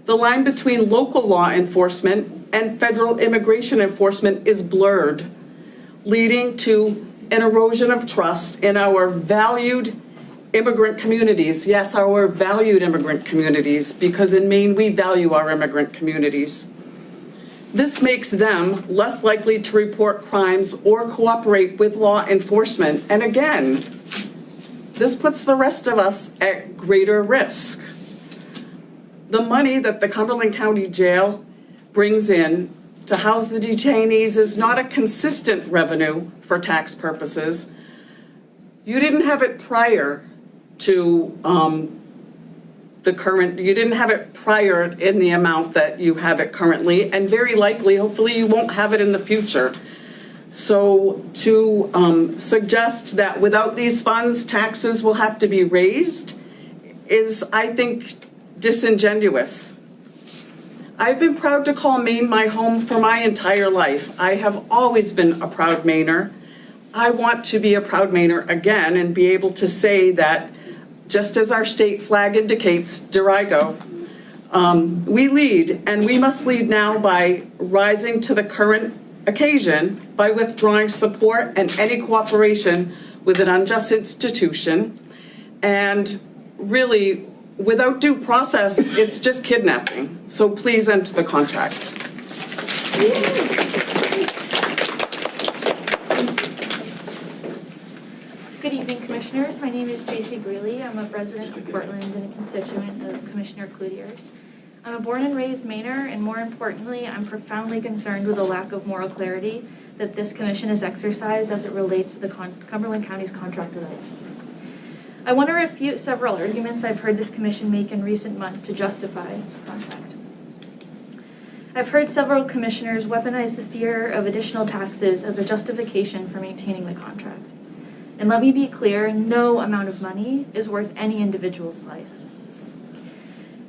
The line between local law enforcement and federal immigration enforcement is blurred, leading to an erosion of trust in our valued immigrant communities. Yes, our valued immigrant communities, because in Maine we value our immigrant communities. This makes them less likely to report crimes or cooperate with law enforcement. And again, this puts the rest of us at greater risk. The money that the Cumberland County Jail brings in to house the detainees is not a consistent revenue for tax purposes. You didn't have it prior to you didn't have it prior in the amount that you have it currently, and very likely, hopefully, you won't have it in the future. So to suggest that without these funds, taxes will have to be raised is, I think, disingenuous. I've been proud to call Maine my home for my entire life. I have always been a proud Mainer. I want to be a proud Mainer again and be able to say that, just as our state flag indicates, Dirigo, we lead, and we must lead now by rising to the current occasion by withdrawing support and any cooperation with an unjust institution. And really, without due process, it's just kidnapping. So please end the contract. Good evening, Commissioners. My name is J.C. Greeley. I'm a resident of Portland and a constituent of Commissioner Cloutier's. I'm a born and raised Mainer, and more importantly, I'm profoundly concerned with the lack of moral clarity that this commission has exercised as it relates to the Cumberland County's contract with ICE. I want to refute several arguments I've heard this commission make in recent months to justify the contract. I've heard several commissioners weaponize the fear of additional taxes as a justification for maintaining the contract. And let me be clear, no amount of money is worth any individual's life.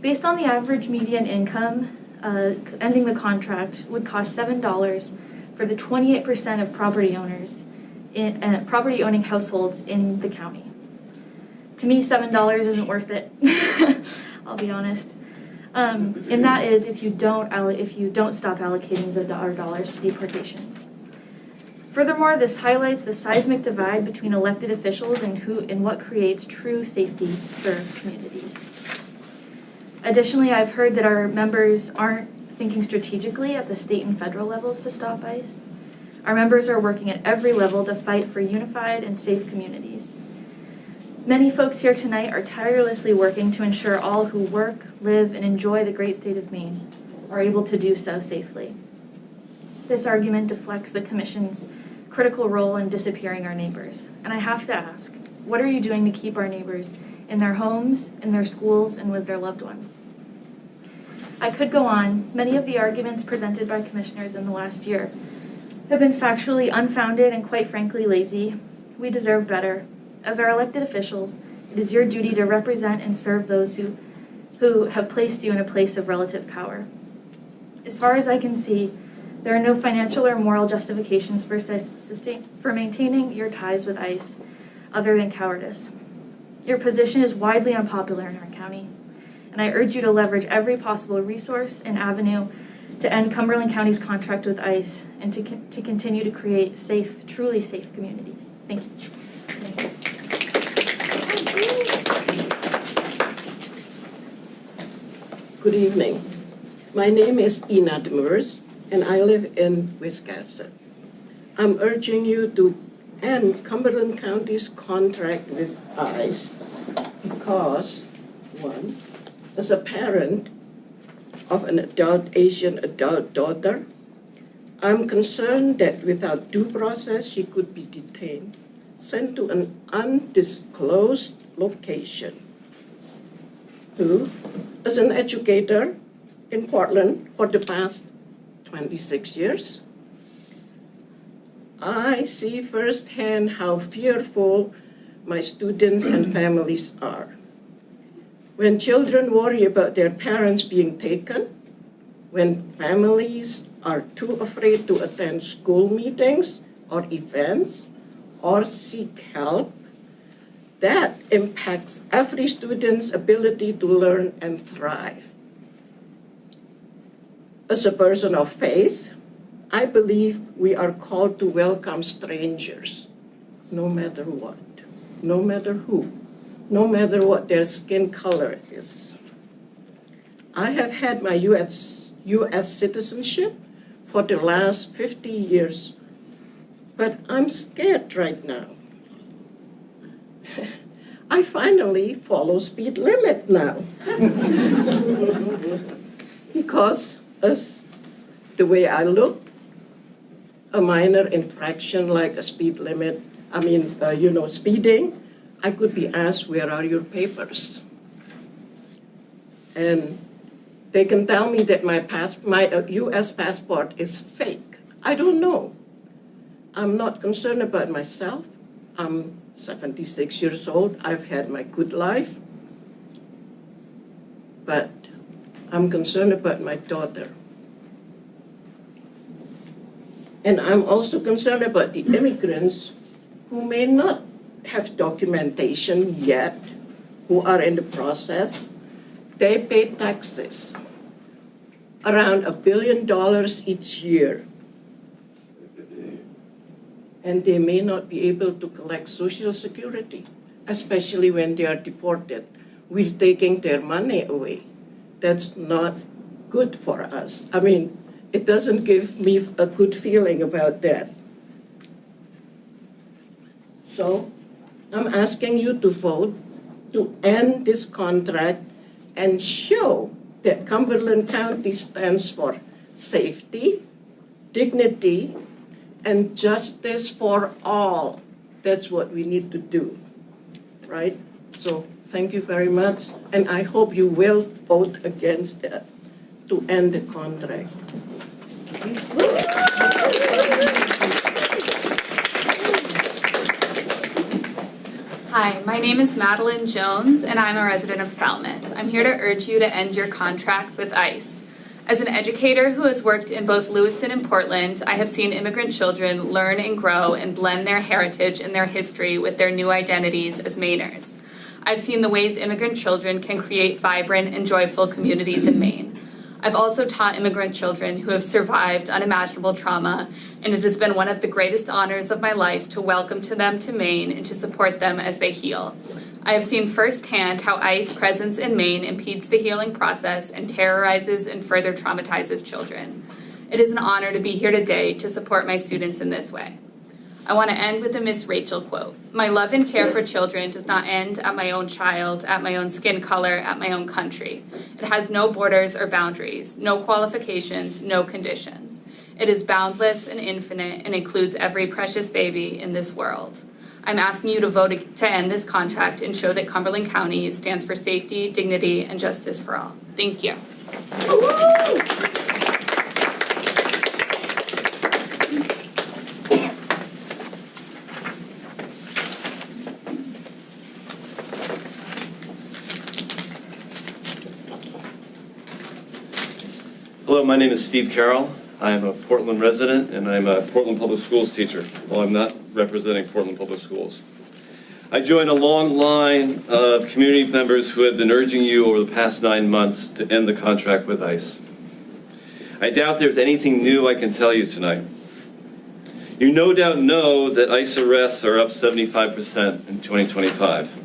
Based on the average median income, ending the contract would cost $7 for the 28% of property owners, property owning households in the county. To me, $7 isn't worth it. I'll be honest. And that is if you don't stop allocating our dollars to deportations. Furthermore, this highlights the seismic divide between elected officials and what creates true safety for communities. Additionally, I've heard that our members aren't thinking strategically at the state and federal levels to stop ICE. Our members are working at every level to fight for unified and safe communities. Many folks here tonight are tirelessly working to ensure all who work, live, and enjoy the great state of Maine are able to do so safely. This argument deflects the Commission's critical role in disappearing our neighbors. And I have to ask, what are you doing to keep our neighbors in their homes, in their schools, and with their loved ones? I could go on. Many of the arguments presented by commissioners in the last year have been factually unfounded and quite frankly lazy. We deserve better. As our elected officials, it is your duty to represent and serve those who have placed you in a place of relative power. As far as I can see, there are no financial or moral justifications for maintaining your ties with ICE other than cowardice. Your position is widely unpopular in our county, and I urge you to leverage every possible resource and avenue to end Cumberland County's contract with ICE and to continue to create safe, truly safe communities. Thank you. Good evening. My name is Ina Demers, and I live in Wisconsin. I'm urging you to end Cumberland County's contract with ICE because, one, as a parent of an Asian adult daughter, I'm concerned that without due process, she could be detained, sent to an undisclosed location. Two, as an educator in Portland for the past 26 years, I see firsthand how fearful my students and families are. When children worry about their parents being taken, when families are too afraid to attend school meetings or events or seek help, that impacts every student's ability to learn and thrive. As a person of faith, I believe we are called to welcome strangers, no matter what, no matter who, no matter what their skin color is. I have had my U.S. citizenship for the last 50 years, but I'm scared right now. I finally follow speed limit now. Because as the way I look, a minor infraction like a speed limit, speeding, I could be asked, where are your papers? And they can tell me that my U.S. passport is fake. I don't know. I'm not concerned about myself. I'm 76 years old. I've had my good life. But I'm concerned about my daughter. And I'm also concerned about the immigrants who may not have documentation yet, who are in the process. They pay taxes, around $1 billion each year. And they may not be able to collect Social Security, especially when they are deported. We're taking their money away. That's not good for us. It doesn't give me a good feeling about that. So I'm asking you to vote to end this contract and show that Cumberland County stands for safety, dignity, and justice for all. That's what we need to do, right? So thank you very much, and I hope you will vote against that to end the contract. Hi, my name is Madeline Jones, and I'm a resident of Falmouth. I'm here to urge you to end your contract with ICE. As an educator who has worked in both Lewiston and Portland, I have seen immigrant children learn and grow and blend their heritage and their history with their new identities as Mainers. I've seen the ways immigrant children can create vibrant and joyful communities in Maine. I've also taught immigrant children who have survived unimaginable trauma, and it has been one of the greatest honors of my life to welcome them to Maine and to support them as they heal. I have seen firsthand how ICE presence in Maine impedes the healing process and terrorizes and further traumatizes children. It is an honor to be here today to support my students in this way. I want to end with a Miss Rachel quote. My love and care for children does not end at my own child, at my own skin color, at my own country. It has no borders or boundaries, no qualifications, no conditions. It is boundless and infinite and includes every precious baby in this world. I'm asking you to vote to end this contract and show that Cumberland County stands for safety, dignity, and justice for all. Thank you. Hello, my name is Steve Carroll. I am a Portland resident and I'm a Portland Public Schools teacher, while I'm not representing Portland Public Schools. I join a long line of community members who have been urging you over the past 9 months to end the contract with ICE. I doubt there's anything new I can tell you tonight. You no doubt know that ICE arrests are up 75% in 2025.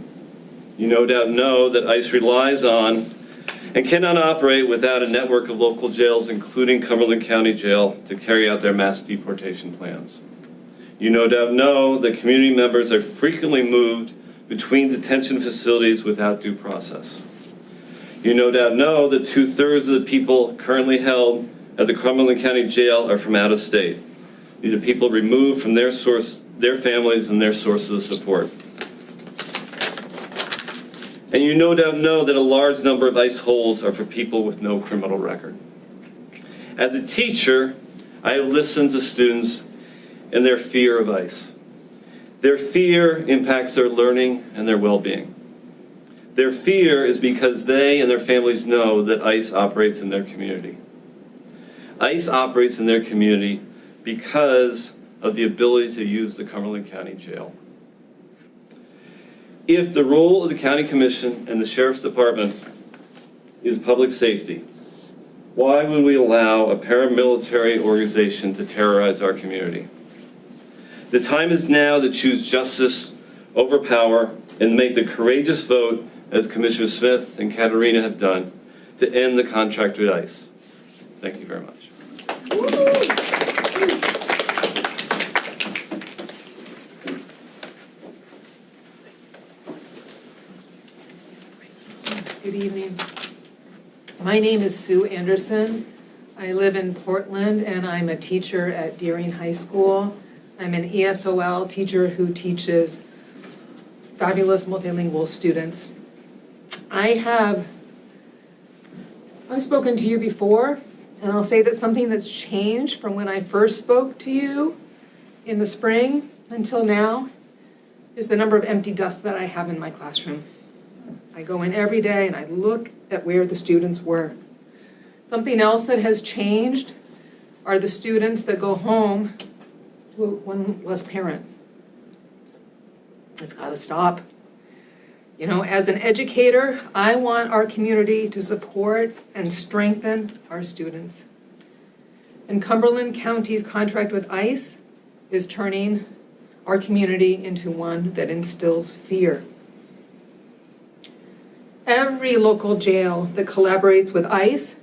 You no doubt know that ICE relies on and cannot operate without a network of local jails, including Cumberland County Jail, to carry out their mass deportation plans. You no doubt know that community members are frequently moved between detention facilities without due process. You no doubt know that 2/3 of the people currently held at the Cumberland County Jail are from out of state. These are people removed from their families and their sources of support. And you no doubt know that a large number of ICE holds are for people with no criminal record. As a teacher, I have listened to students and their fear of ICE. Their fear impacts their learning and their well-being. Their fear is because they and their families know that ICE operates in their community. ICE operates in their community because of the ability to use the Cumberland County Jail. If the role of the County Commission and the Sheriff's Department is public safety, why would we allow a paramilitary organization to terrorize our community? The time is now to choose justice over power and make the courageous vote, as Commissioner Smith and Katerina have done, to end the contract with ICE. Thank you very much. Good evening. My name is Sue Anderson. I live in Portland and I'm a teacher at Deering High School. I'm an ESOL teacher who teaches fabulous multilingual students. I've spoken to you before, and I'll say that something that's changed from when I first spoke to you in the spring until now is the number of empty desks that I have in my classroom. I go in every day and I look at where the students were. Something else that has changed are the students that go home with one less parent. It's got to stop. You know, as an educator, I want our community to support and strengthen our students. And Cumberland County's contract with ICE is turning our community into one that instills fear. Every local jail that collaborates with ICE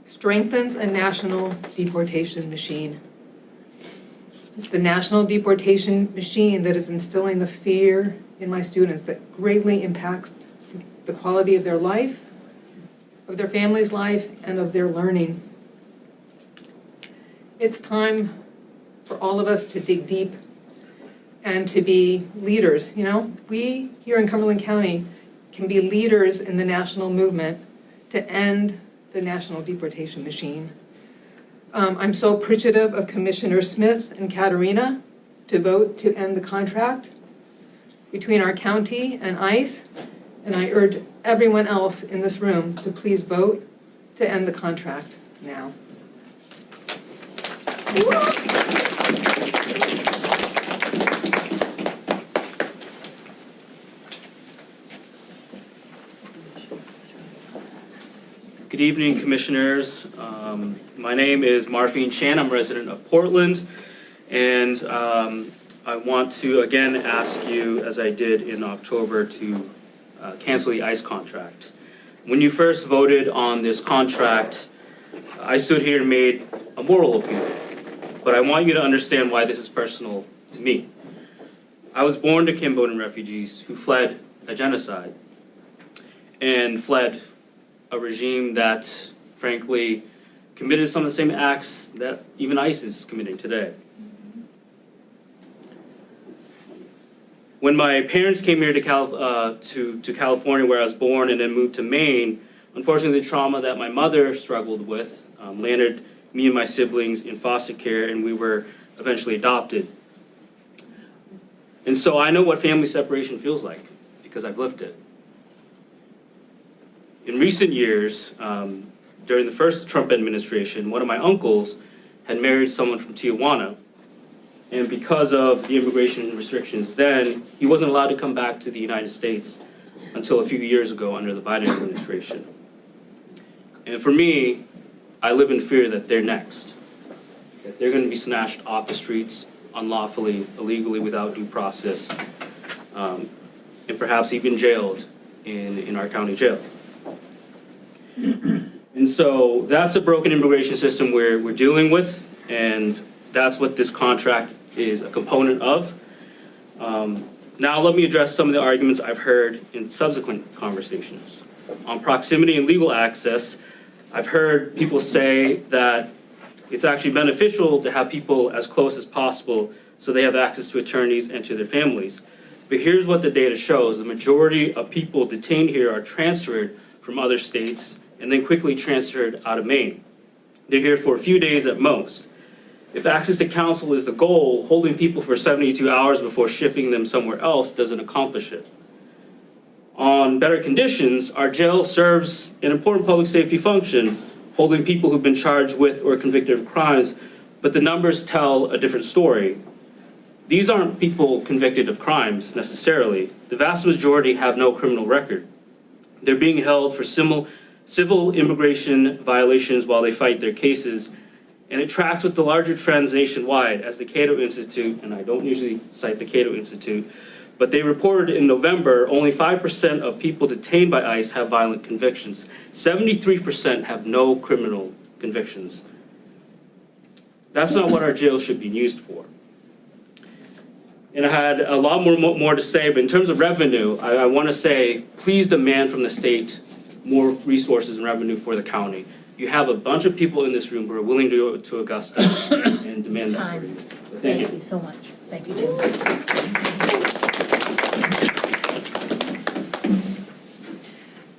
strengthens a national deportation machine. It's the national deportation machine that is instilling the fear in my students that greatly impacts the quality of their life of their family's life, and of their learning. It's time for all of us to dig deep and to be leaders. You know, we here in Cumberland County can be leaders in the national movement to end the national deportation machine. I'm so appreciative of Commissioner Smith and Katerina to vote to end the contract between our county and ICE, and I urge everyone else in this room to please vote to end the contract now. Good evening, Commissioners. My name is Marfine Chan. I'm a resident of Portland, and I want to again ask you, as I did in October, to cancel the ICE contract. When you first voted on this contract, I stood here and made a moral appeal, but I want you to understand why this is personal to me. I was born to Cambodian refugees who fled a genocide and fled a regime that, frankly, committed some of the same acts that even ICE is committing today. When my parents came here to California, where I was born, and then moved to Maine, unfortunately, the trauma that my mother struggled with landed me and my siblings in foster care, and we were eventually adopted. And so I know what family separation feels like, because I've lived it. In recent years, during the first Trump administration, one of my uncles had married someone from Tijuana, and because of the immigration restrictions then, he wasn't allowed to come back to the United States until a few years ago under the Biden administration. And for me, I live in fear that they're next, that they're going to be snatched off the streets unlawfully, illegally, without due process, and perhaps even jailed in our county jail. And so that's a broken immigration system we're dealing with, and that's what this contract is a component of. Now let me address some of the arguments I've heard in subsequent conversations. On proximity and legal access, I've heard people say that it's actually beneficial to have people as close as possible so they have access to attorneys and to their families. But here's what the data shows. The majority of people detained here are transferred from other states and then quickly transferred out of Maine. They're here for a few days at most. If access to counsel is the goal, holding people for 72 hours before shipping them somewhere else doesn't accomplish it. On better conditions, our jail serves an important public safety function, holding people who've been charged with or convicted of crimes, but the numbers tell a different story. These aren't people convicted of crimes, necessarily. The vast majority have no criminal record. They're being held for civil immigration violations while they fight their cases, and it tracks with the larger trends nationwide, as the Cato Institute, and I don't usually cite the Cato Institute, but they reported in November only 5% of people detained by ICE have violent convictions. 73% have no criminal convictions. That's not what our jails should be used for. And I had a lot more to say, but in terms of revenue, I want to say, please demand from the state more resources and revenue for the county. You have a bunch of people in this room who are willing to go to Augusta and demand that for you. So thank you so much. Thank you, Jim.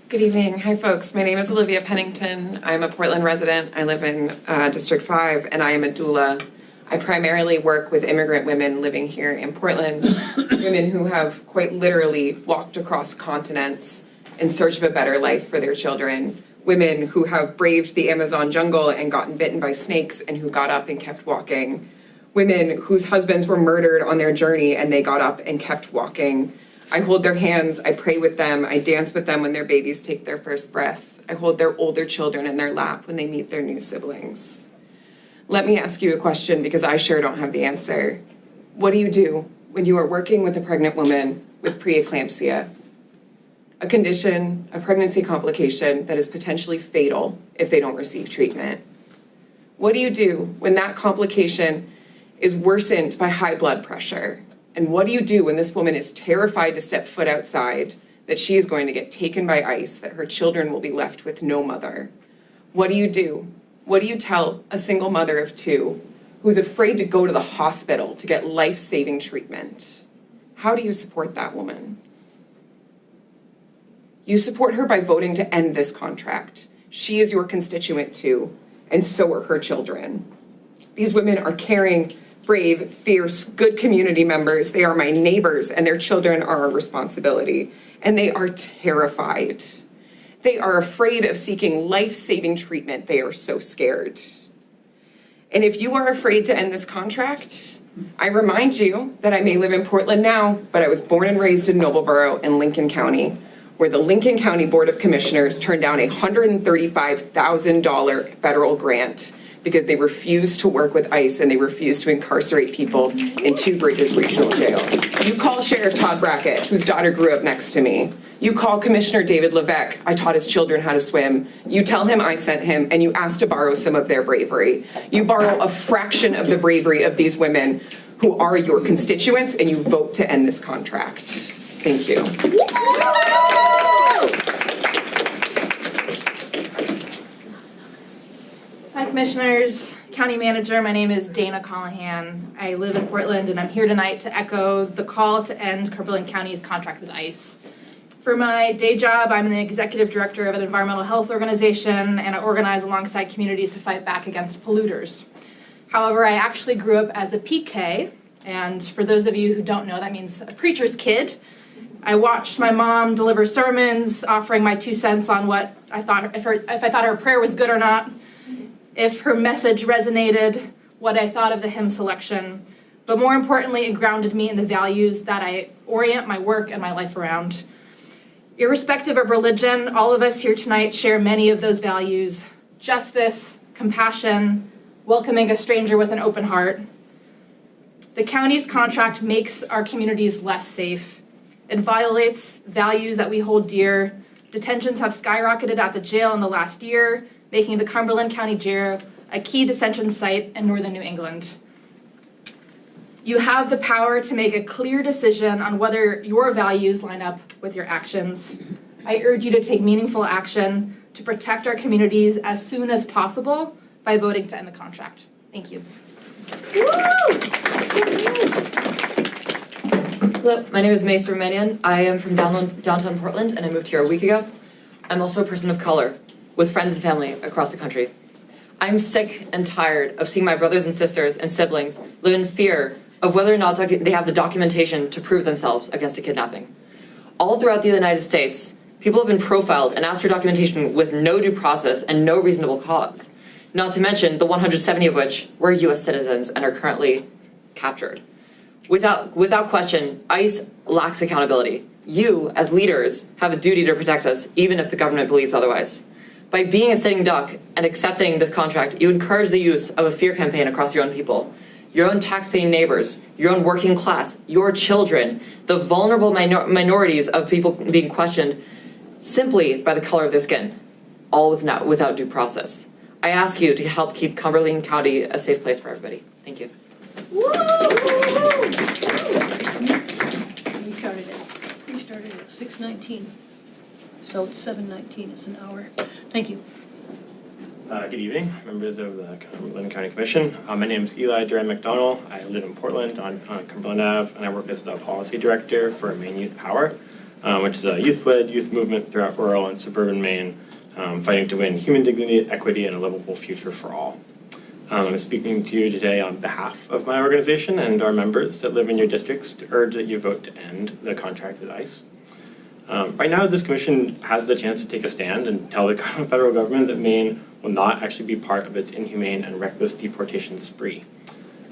Good evening. Hi, folks. My name is Olivia Pennington. I'm a Portland resident. I live in District 5, and I am a doula. I primarily work with immigrant women living here in Portland, women who have quite literally walked across continents in search of a better life for their children, women who have braved the Amazon jungle and gotten bitten by snakes and who got up and kept walking, women whose husbands were murdered on their journey and they got up and kept walking. I hold their hands, I pray with them, I dance with them when their babies take their first breath. I hold their older children in their lap when they meet their new siblings. Let me ask you a question because I sure don't have the answer. What do you do when you are working with a pregnant woman with preeclampsia? A condition, a pregnancy complication that is potentially fatal if they don't receive treatment. What do you do when that complication is worsened by high blood pressure? And what do you do when this woman is terrified to step foot outside? that she is going to get taken by ICE, that her children will be left with no mother. What do you do? What do you tell a single mother of two who's afraid to go to the hospital to get life-saving treatment? How do you support that woman? You support her by voting to end this contract. She is your constituent too, and so are her children. These women are caring, brave, fierce, good community members. They are my neighbors, and their children are our responsibility. And they are terrified. They are afraid of seeking life-saving treatment. They are so scared. And if you are afraid to end this contract, I remind you that I may live in Portland now, but I was born and raised in Noblesboro in Lincoln County, where the Lincoln County Board of Commissioners turned down a $135,000 federal grant because they refused to work with ICE and they refused to incarcerate people in Two Bridges Regional Jail. You call Sheriff Todd Brackett, whose daughter grew up next to me. You call Commissioner David Levesque, I taught his children how to swim. You tell him I sent him, and you ask to borrow some of their bravery. You borrow a fraction of the bravery of these women who are your constituents, and you vote to end this contract. Thank you. Hi, Commissioners, County Manager. My name is Dana Callahan. I live in Portland, and I'm here tonight to echo the call to end Cumberland County's contract with ICE. For my day job, I'm the Executive Director of an environmental health organization, and I organize alongside communities to fight back against polluters. However, I actually grew up as a PK, and for those of you who don't know, that means a preacher's kid. I watched my mom deliver sermons, offering my 2 cents on what I thought, if I thought her prayer was good or not, if her message resonated, what I thought of the hymn selection. But more importantly, it grounded me in the values that I orient my work and my life around. Irrespective of religion, all of us here tonight share many of those values: justice, compassion, welcoming a stranger with an open heart. The county's contract makes our communities less safe. It violates values that we hold dear. Detentions have skyrocketed at the jail in the last year, making the Cumberland County Jail a key detention site in northern New England. You have the power to make a clear decision on whether your values line up with your actions. I urge you to take meaningful action to protect our communities as soon as possible by voting to end the contract. Thank you. Hello, my name is Mace Romanian. I am from downtown Portland, and I moved here a week ago. I'm also a person of color, with friends and family across the country. I'm sick and tired of seeing my brothers and sisters and siblings live in fear of whether or not they have the documentation to prove themselves against a kidnapping. All throughout the United States, people have been profiled and asked for documentation with no due process and no reasonable cause, not to mention the 170 of which were US citizens and are currently captured. Without question, ICE lacks accountability. You, as leaders, have a duty to protect us, even if the government believes otherwise. By being a sitting duck and accepting this contract, you encourage the use of a fear campaign across your own people, your own tax-paying neighbors, your own working class, your children, the vulnerable minorities of people being questioned simply by the color of their skin, all without due process. I ask you to help keep Cumberland County a safe place for everybody. Thank you. We started at 6:19, so it's 7:19, it's an hour. Thank you. Good evening, members of the Cumberland County Commission. My name is Eli Duran McDonald. I live in Portland on Cumberland Ave, and I work as the policy director for Maine Youth Power, which is a youth-led youth movement throughout rural and suburban Maine, fighting to win human dignity, equity, and a livable future for all. I'm speaking to you today on behalf of my organization and our members that live in your districts to urge that you vote to end the contract with ICE. Right now, this commission has the chance to take a stand and tell the federal government that Maine will not actually be part of its inhumane and reckless deportation spree.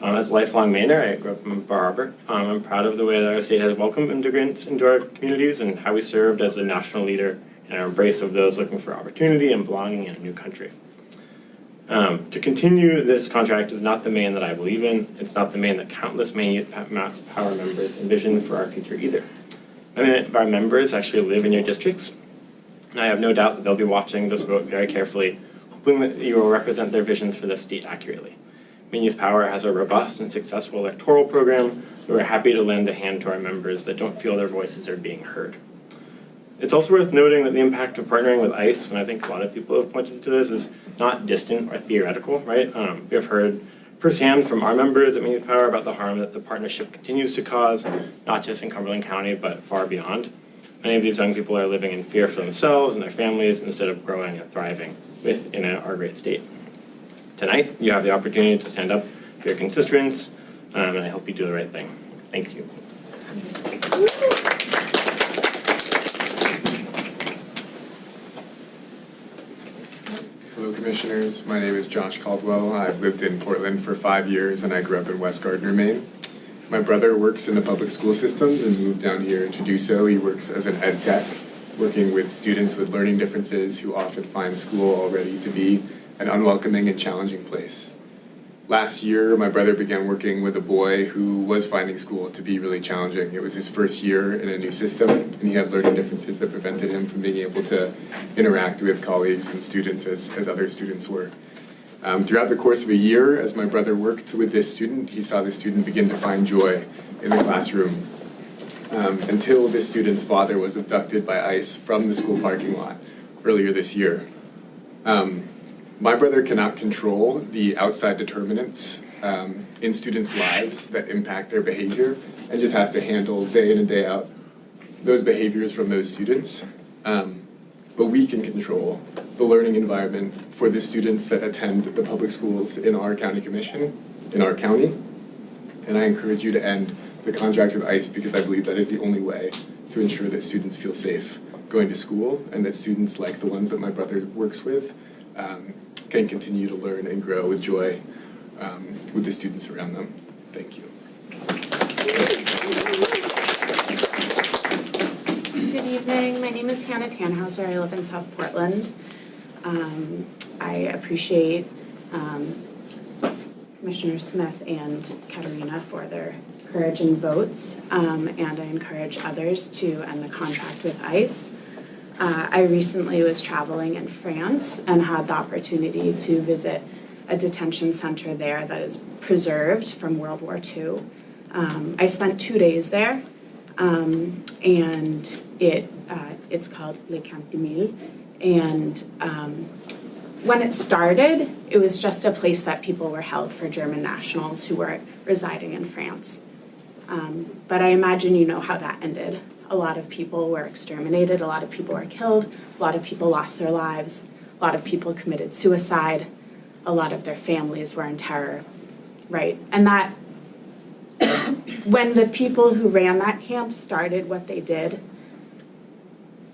As a lifelong Mainer, I grew up in Bar Harbor. I'm proud of the way that our state has welcomed immigrants into our communities and how we served as a national leader in our embrace of those looking for opportunity and belonging in a new country. To continue this contract is not the Maine that I believe in. It's not the Maine that countless Maine Youth Power members envision for our future either. Many of our members actually live in your districts, and I have no doubt that they'll be watching this vote very carefully, hoping that you will represent their visions for the state accurately. Maine Youth Power has a robust and successful electoral program, and we're happy to lend a hand to our members that don't feel their voices are being heard. It's also worth noting that the impact of partnering with ICE, and I think a lot of people have pointed to this, is not distant or theoretical, right? We have heard firsthand from our members at Maine Youth Power about the harm that the partnership continues to cause, not just in Cumberland County, but far beyond. Many of these young people are living in fear for themselves and their families instead of growing and thriving within our great state. Tonight, you have the opportunity to stand up for your constituents, and I hope you do the right thing. Thank you. Hello, Commissioners. My name is Josh Caldwell. I've lived in Portland for 5 years, and I grew up in West Gardner, Maine. My brother works in the public school systems and moved down here to do so. He works as an ed tech, working with students with learning differences who often find school already to be an unwelcoming and challenging place. Last year, my brother began working with a boy who was finding school to be really challenging. It was his first year in a new system, and he had learning differences that prevented him from being able to interact with colleagues and students as other students were. Throughout the course of a year, as my brother worked with this student, he saw the student begin to find joy in the classroom, until this student's father was abducted by ICE from the school parking lot earlier this year. My brother cannot control the outside determinants in students' lives that impact their behavior, and just has to handle day in and day out those behaviors from those students. But we can control the learning environment for the students that attend the public schools in our county commission, in our county. And I encourage you to end the contract with ICE, because I believe that is the only way to ensure that students feel safe going to school, and that students like the ones that my brother works with can continue to learn and grow with joy with the students around them. Thank you. Good evening. My name is Hannah Tannhauser. I live in South Portland. I appreciate Commissioner Smith and Katerina for their courage and votes, and I encourage others to end the contract with ICE. I recently was traveling in France and had the opportunity to visit a detention center there that is preserved from World War II. I spent 2 days there, and it's called Le Camp de Mille. And when it started, it was just a place that people were held for German nationals who were residing in France. But I imagine you know how that ended. A lot of people were exterminated, a lot of people were killed, a lot of people lost their lives, a lot of people committed suicide, a lot of their families were in terror, right? And that, when the people who ran that camp started what they did,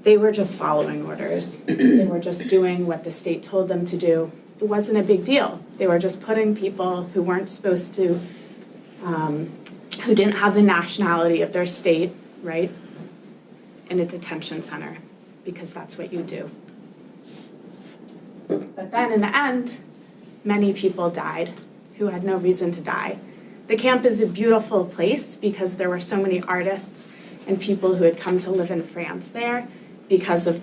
they were just following orders. They were just doing what the state told them to do. It wasn't a big deal. They were just putting people who weren't supposed to, who didn't have the nationality of their state, right, in a detention center, because that's what you do. But then in the end, many people died who had no reason to die. The camp is a beautiful place because there were so many artists and people who had come to live in France there because of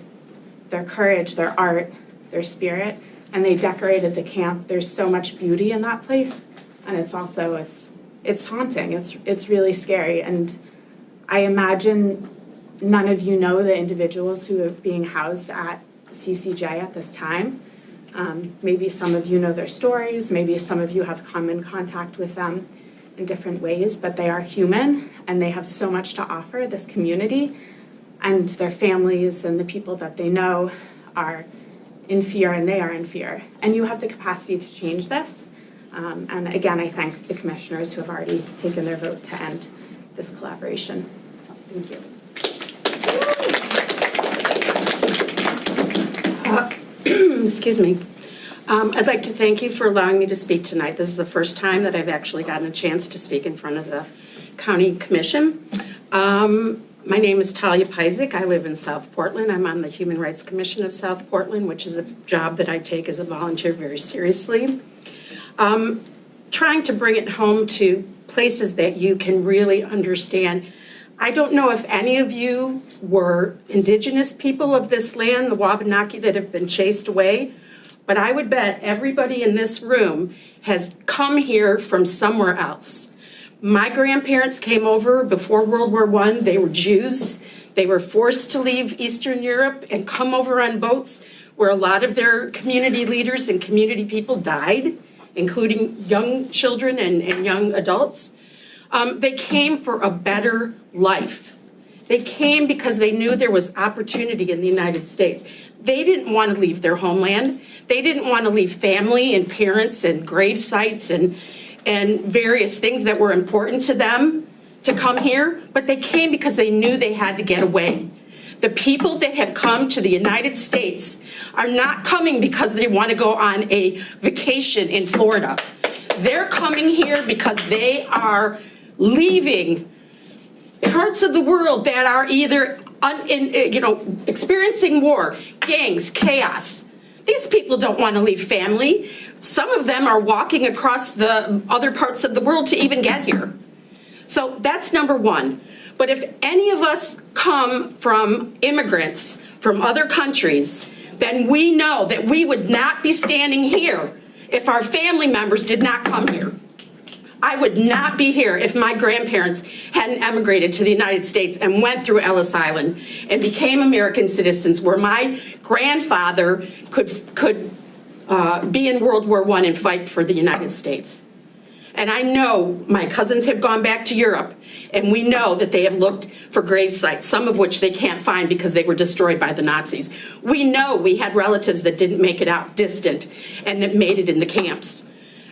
their courage, their art, their spirit, and they decorated the camp. There's so much beauty in that place, and it's also, it's haunting, it's really scary, and I imagine none of you know the individuals who are being housed at CCJ at this time. Maybe some of you know their stories, maybe some of you have come in contact with them in different ways, but they are human and they have so much to offer this community, and their families and the people that they know are in fear, and they are in fear. And you have the capacity to change this. And again, I thank the commissioners who have already taken their vote to end this collaboration. Thank you. Excuse me. I'd like to thank you for allowing me to speak tonight. This is the first time that I've actually gotten a chance to speak in front of the County Commission. My name is Talia Pizek. I live in South Portland. I'm on the Human Rights Commission of South Portland, which is a job that I take as a volunteer very seriously. Trying to bring it home to places that you can really understand. I don't know if any of you were indigenous people of this land, the Wabanaki, that have been chased away, but I would bet everybody in this room has come here from somewhere else. My grandparents came over before World War I. They were Jews. They were forced to leave Eastern Europe and come over on boats where a lot of their community leaders and community people died, including young children and young adults. They came for a better life. They came because they knew there was opportunity in the United States. They didn't want to leave their homeland. They didn't want to leave family and parents and grave sites and various things that were important to them to come here, but they came because they knew they had to get away. The people that have come to the United States are not coming because they want to go on a vacation in Florida. They're coming here because they are leaving parts of the world that are either experiencing war, gangs, chaos. These people don't want to leave family. Some of them are walking across the other parts of the world to even get here. So that's number one. But if any of us come from immigrants from other countries, then we know that we would not be standing here if our family members did not come here. I would not be here if my grandparents hadn't emigrated to the United States and went through Ellis Island and became American citizens, where my grandfather could be in World War I and fight for the United States. And I know my cousins have gone back to Europe, and we know that they have looked for grave sites, some of which they can't find because they were destroyed by the Nazis. We know we had relatives that didn't make it out distant and that made it in the camps.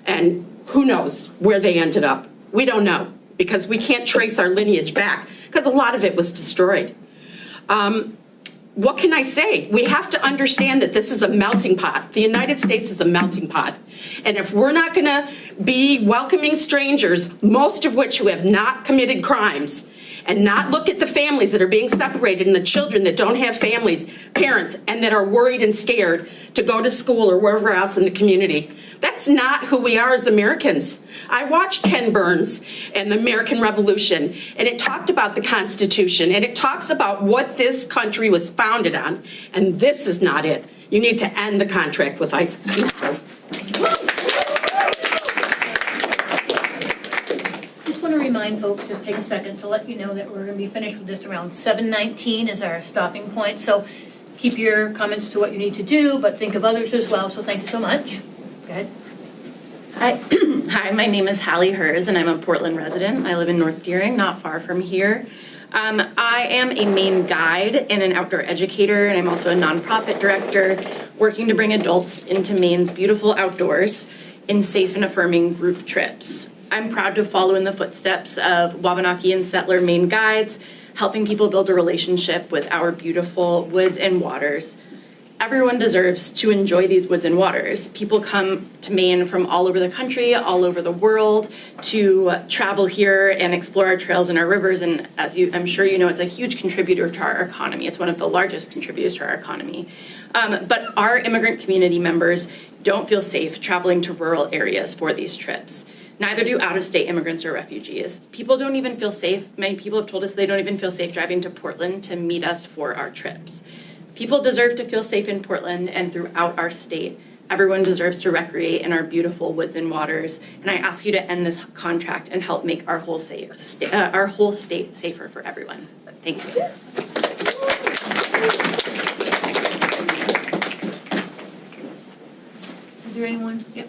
And who knows where they ended up? We don't know, because we can't trace our lineage back, because a lot of it was destroyed. What can I say? We have to understand that this is a melting pot. The United States is a melting pot. And if we're not going to be welcoming strangers, most of which who have not committed crimes, and not look at the families that are being separated and the children that don't have families, parents, and that are worried and scared to go to school or wherever else in the community, that's not who we are as Americans. I watched Ken Burns and the American Revolution, and it talked about the Constitution, and it talks about what this country was founded on, and this is not it. You need to end the contract with ICE. Just want to remind folks, just take a second to let you know that we're going to be finished with this around 7:19 is our stopping point. So keep your comments to what you need to do, but think of others as well. So thank you so much. Go ahead. Hi, my name is Hallie Hers, and I'm a Portland resident. I live in North Deering, not far from here. I am a Maine guide and an outdoor educator, and I'm also a nonprofit director working to bring adults into Maine's beautiful outdoors in safe and affirming group trips. I'm proud to follow in the footsteps of Wabanaki and settler Maine guides, helping people build a relationship with our beautiful woods and waters. Everyone deserves to enjoy these woods and waters. People come to Maine from all over the country, all over the world, to travel here and explore our trails and our rivers. And as I'm sure you know, it's a huge contributor to our economy. It's one of the largest contributors to our economy. But our immigrant community members don't feel safe traveling to rural areas for these trips. Neither do out-of-state immigrants or refugees. People don't even feel safe. Many people have told us they don't even feel safe driving to Portland to meet us for our trips. People deserve to feel safe in Portland and throughout our state. Everyone deserves to recreate in our beautiful woods and waters. And I ask you to end this contract and help make our whole state safer for everyone. Thank you. Is there anyone? Yep.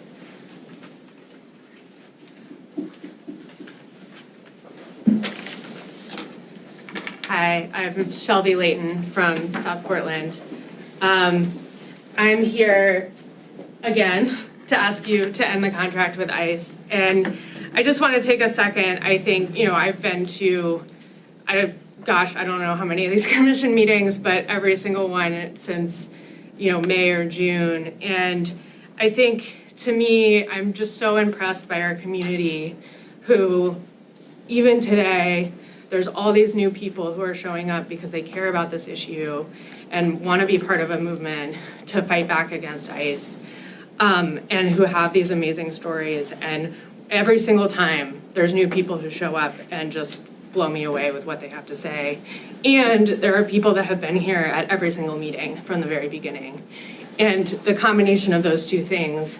Hi, I'm Shelby Layton from South Portland. I'm here again to ask you to end the contract with ICE. And I just want to take a second. I think, I've been to, I don't know how many of these commission meetings, but every single one since, May or June. And I think, to me, I'm just so impressed by our community who, even today, there's all these new people who are showing up because they care about this issue and want to be part of a movement to fight back against ICE, and who have these amazing stories. And every single time, there's new people who show up and just blow me away with what they have to say. And there are people that have been here at every single meeting from the very beginning. And the combination of those two things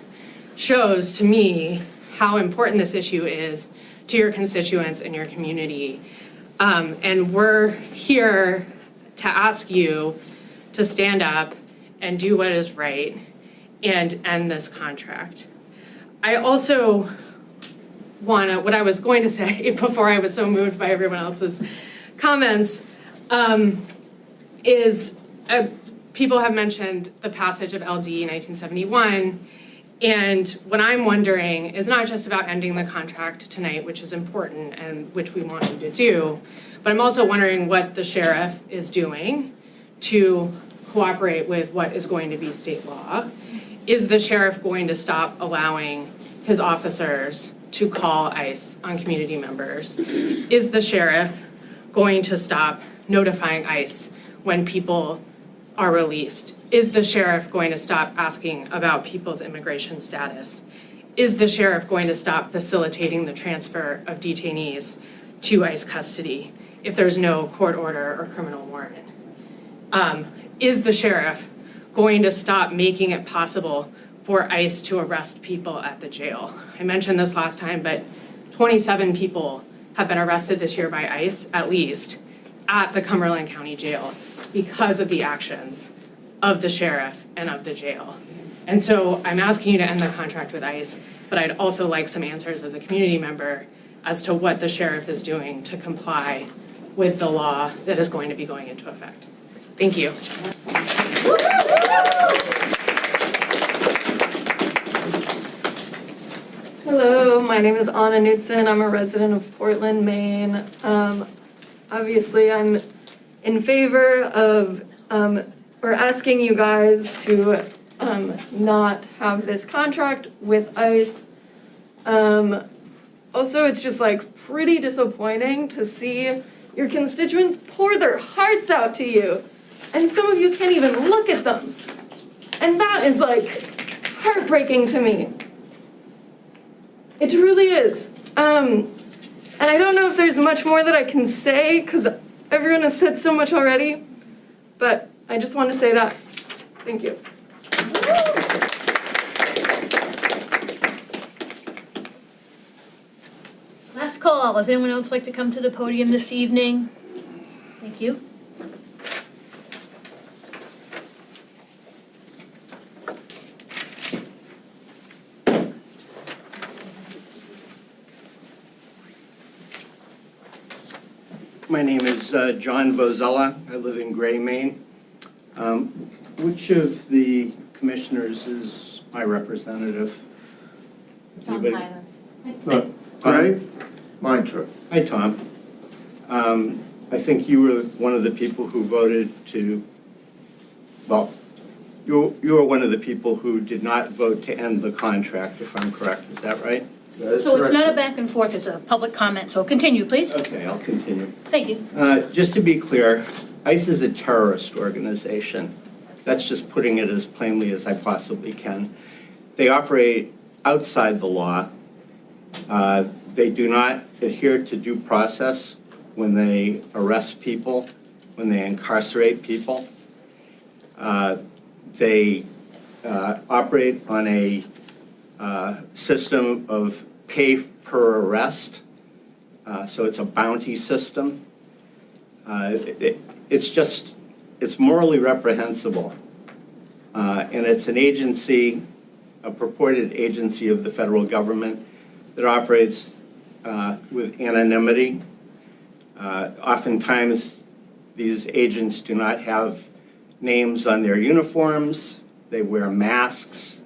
shows to me how important this issue is to your constituents and your community. And we're here to ask you to stand up and do what is right and end this contract. I also what I was going to say before I was so moved by everyone else's comments, is people have mentioned the passage of LD 1971, and what I'm wondering is not just about ending the contract tonight, which is important and which we want you to do, but I'm also wondering what the sheriff is doing to cooperate with what is going to be state law. Is the sheriff going to stop allowing his officers to call ICE on community members? Is the sheriff going to stop notifying ICE when people are released? Is the sheriff going to stop asking about people's immigration status? Is the sheriff going to stop facilitating the transfer of detainees to ICE custody if there's no court order or criminal warrant? Is the sheriff going to stop making it possible for ICE to arrest people at the jail? I mentioned this last time, but 27 people have been arrested this year by ICE, at least, at the Cumberland County Jail because of the actions of the sheriff and of the jail. And so I'm asking you to end the contract with ICE, but I'd also like some answers as a community member as to what the sheriff is doing to comply with the law that is going to be going into effect. Thank you. Hello, my name is Anna Knudsen. I'm a resident of Portland, Maine. Obviously, I'm in favor of or asking you guys to not have this contract with ICE. Also, it's just like pretty disappointing to see your constituents pour their hearts out to you, and some of you can't even look at them. And that is like heartbreaking to me. It really is. And I don't know if there's much more that I can say because everyone has said so much already, but I just want to say that. Thank you. Last call. Does anyone else like to come to the podium this evening? Thank you. My name is John Vozella. I live in Gray, Maine. Which of the commissioners is my representative? Tom Anybody? Tyler. Gray? Mine, Troy. Hi, Tom. I think you were one of the people who voted to, well, you were one of the people who did not vote to end the contract, if I'm correct. Is that right? So it's not a back and forth, it's a public comment, so continue, please. Okay, I'll continue. Thank you. Just to be clear, ICE is a terrorist organization. That's just putting it as plainly as I possibly can. They operate outside the law. They do not adhere to due process when they arrest people, when they incarcerate people. They operate on a system of pay per arrest, so it's a bounty system. It's morally reprehensible, and it's an agency, a purported agency of the federal government that operates with anonymity. Oftentimes, these agents do not have names on their uniforms. They wear masks.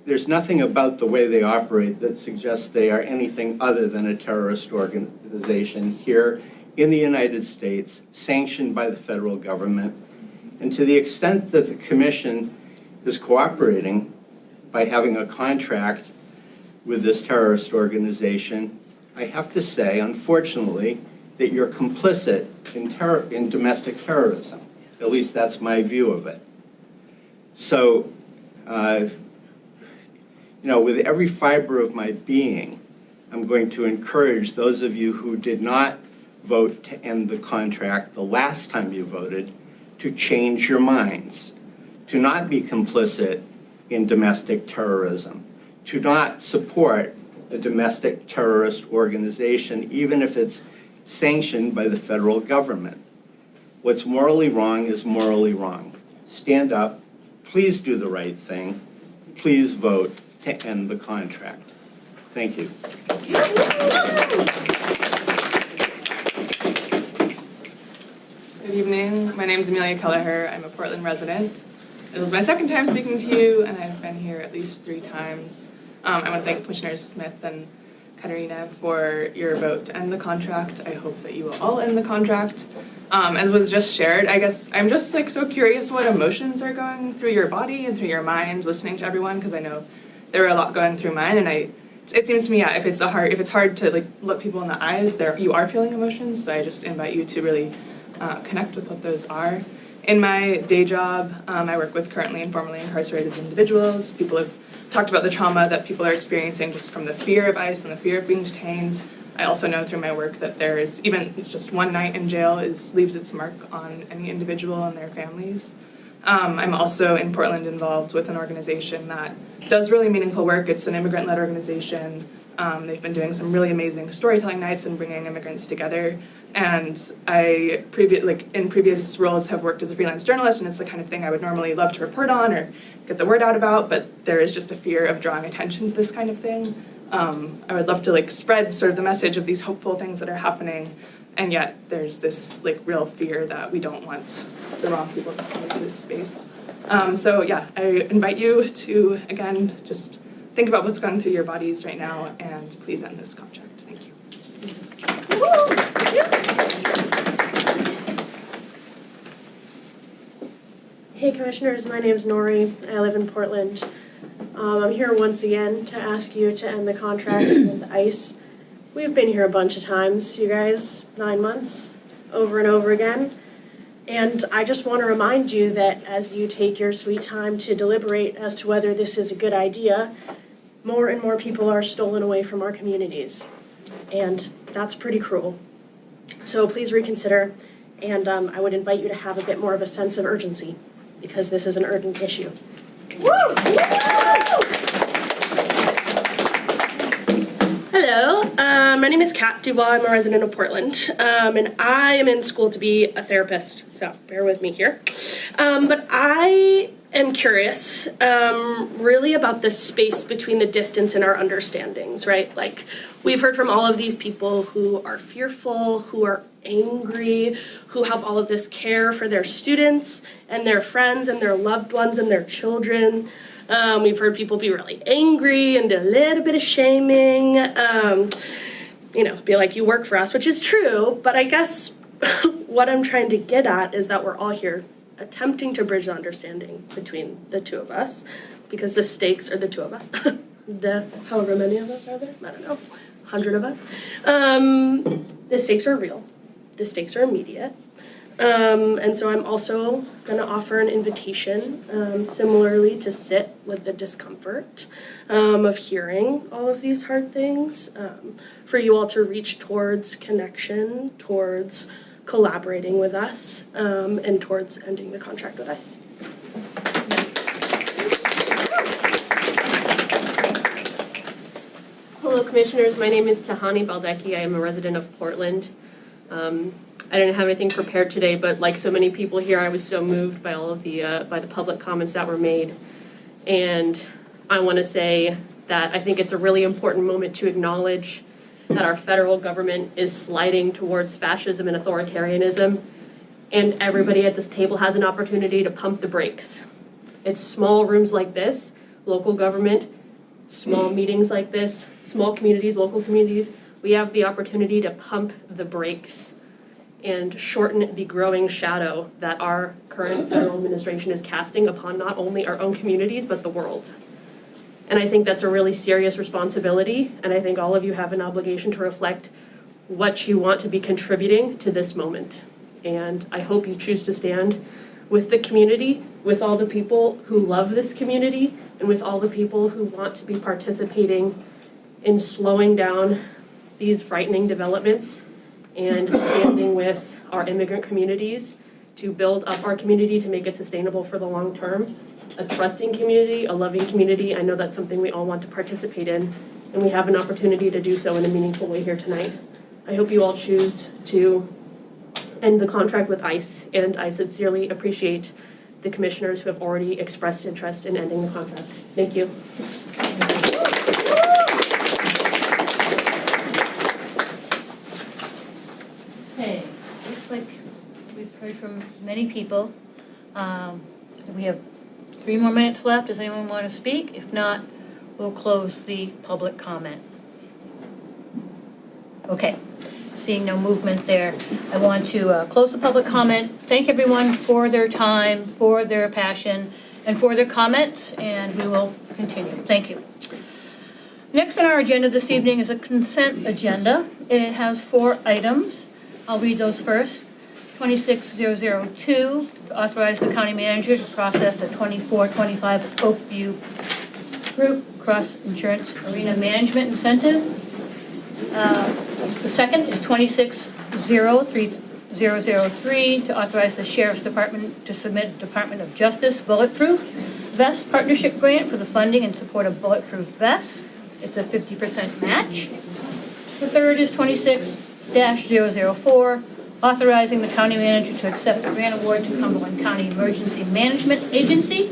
There's nothing about the way they operate that suggests they are anything other than a terrorist organization here in the United States, sanctioned by the federal government. And to the extent that the commission is cooperating by having a contract with this terrorist organization, I have to say, unfortunately, that you're complicit in domestic terrorism. At least that's my view of it. So, with every fiber of my being, I'm going to encourage those of you who did not vote to end the contract the last time you voted to change your minds, to not be complicit in domestic terrorism, to not support a domestic terrorist organization, even if it's sanctioned by the federal government. What's morally wrong is morally wrong. Stand up, please do the right thing, please vote to end the contract. Thank you. Good evening. My name is Amelia Kelleher. I'm a Portland resident. It was my second time speaking to you, and I've been here at least 3 times. I want to thank Commissioners Smith and Katarina for your vote to end the contract. I hope that you will all end the contract. As was just shared, I guess I'm just so curious what emotions are going through your body and through your mind listening to everyone, because I know there were a lot going through mine, and it seems to me, if it's hard to look people in the eyes, you are feeling emotions. So I just invite you to really connect with what those are. In my day job, I work with currently and formerly incarcerated individuals. People have talked about the trauma that people are experiencing just from the fear of ICE and the fear of being detained. I also know through my work that there is even just one night in jail leaves its mark on any individual and their families. I'm also in Portland involved with an organization that does really meaningful work. It's an immigrant-led organization. They've been doing some really amazing storytelling nights and bringing immigrants together. And I, in previous roles, have worked as a freelance journalist, and it's the kind of thing I would normally love to report on or get the word out about, but there is just a fear of drawing attention to this kind of thing. I would love to spread sort of the message of these hopeful things that are happening, and yet there's this real fear that we don't want the wrong people to come into this space. So yeah, I invite you to, again, just think about what's going through your bodies right now, and please end this contract. Thank you. Hey Commissioners, my name is Nori. I live in Portland. I'm here once again to ask you to end the contract with ICE. We've been here a bunch of times, you guys, 9 months, over and over again. And I just want to remind you that as you take your sweet time to deliberate as to whether this is a good idea, more and more people are stolen away from our communities. And that's pretty cruel. So please reconsider, and I would invite you to have a bit more of a sense of urgency, because this is an urgent issue. Hello, my name is Kat Dubois. I'm a resident of Portland, and I am in school to be a therapist, so bear with me here. But I am curious really about the space between the distance in our understandings, right? We've heard from all of these people who are fearful, who are angry, who have all of this care for their students and their friends and their loved ones and their children. We've heard people be really angry and a little bit of shaming, be like, you work for us, which is true, but I guess what I'm trying to get at is that we're all here attempting to bridge the understanding between the two of us, because the stakes are the two of us. However many of us are there, I don't know, 100 of us. The stakes are real. The stakes are immediate. And so I'm also going to offer an invitation, similarly to sit with the discomfort of hearing all of these hard things, for you all to reach towards connection, towards collaborating with us, and towards ending the contract with ICE. Hello, Commissioners. My name is Tahani Baldecki. I am a resident of Portland. I didn't have anything prepared today, but like so many people here, I was so moved by all of the public comments that were made. And I want to say that I think it's a really important moment to acknowledge that our federal government is sliding towards fascism and authoritarianism, and everybody at this table has an opportunity to pump the brakes. It's small rooms like this, local government, small meetings like this, small communities, local communities. We have the opportunity to pump the brakes and shorten the growing shadow that our current federal administration is casting upon not only our own communities, but the world. And I think that's a really serious responsibility, and I think all of you have an obligation to reflect what you want to be contributing to this moment. And I hope you choose to stand with the community, with all the people who love this community, and with all the people who want to be participating in slowing down these frightening developments and standing with our immigrant communities to build up our community to make it sustainable for the long term. a trusting community, a loving community. I know that's something we all want to participate in, and we have an opportunity to do so in a meaningful way here tonight. I hope you all choose to end the contract with ICE, and I sincerely appreciate the commissioners who have already expressed interest in ending the contract. Thank you. Okay, looks like we've heard from many people. We have 3 more minutes left. Does anyone want to speak? If not, we'll close the public comment. Okay, seeing no movement there, I want to close the public comment. Thank everyone for their time, for their passion, and for their comments, and we will continue. Thank you. Next on our agenda this evening is a consent agenda. It has 4 items. I'll read those first. 26002, to authorize the county manager to process the 24-25 Oakview Group Cross Insurance Arena Management Incentive. The second is 2603003, to authorize the Sheriff's Department to submit Department of Justice Bulletproof Vest Partnership Grant for the funding and support of bulletproof vests. It's a 50% match. The third is 26-004, authorizing the county manager to accept the grant award to Cumberland County Emergency Management Agency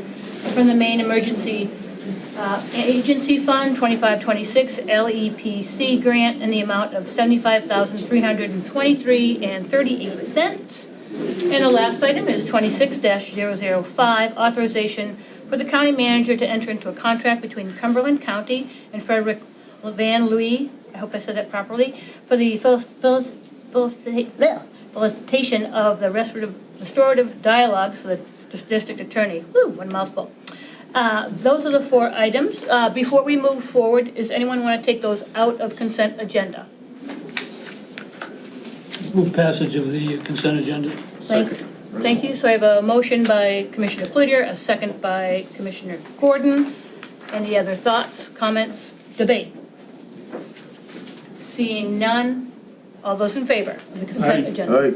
from the Maine Emergency Agency Fund 2526 LEPC grant in the amount of $75,323.38. And the last item is 26-005, authorization for the county manager to enter into a contract between Cumberland County and Frederick Van Louis, I hope I said that properly, for the felicitation of the restorative dialogues for the district attorney. Woo, one mouthful. Those are the 4 items. Before we move forward, does anyone want to take those out of consent agenda? Move passage of the consent agenda. Thank you. So I have a motion by Commissioner Cloutier, a second by Commissioner Gordon. Any other thoughts, comments, debate? Seeing none, all those in favor of the consent agenda?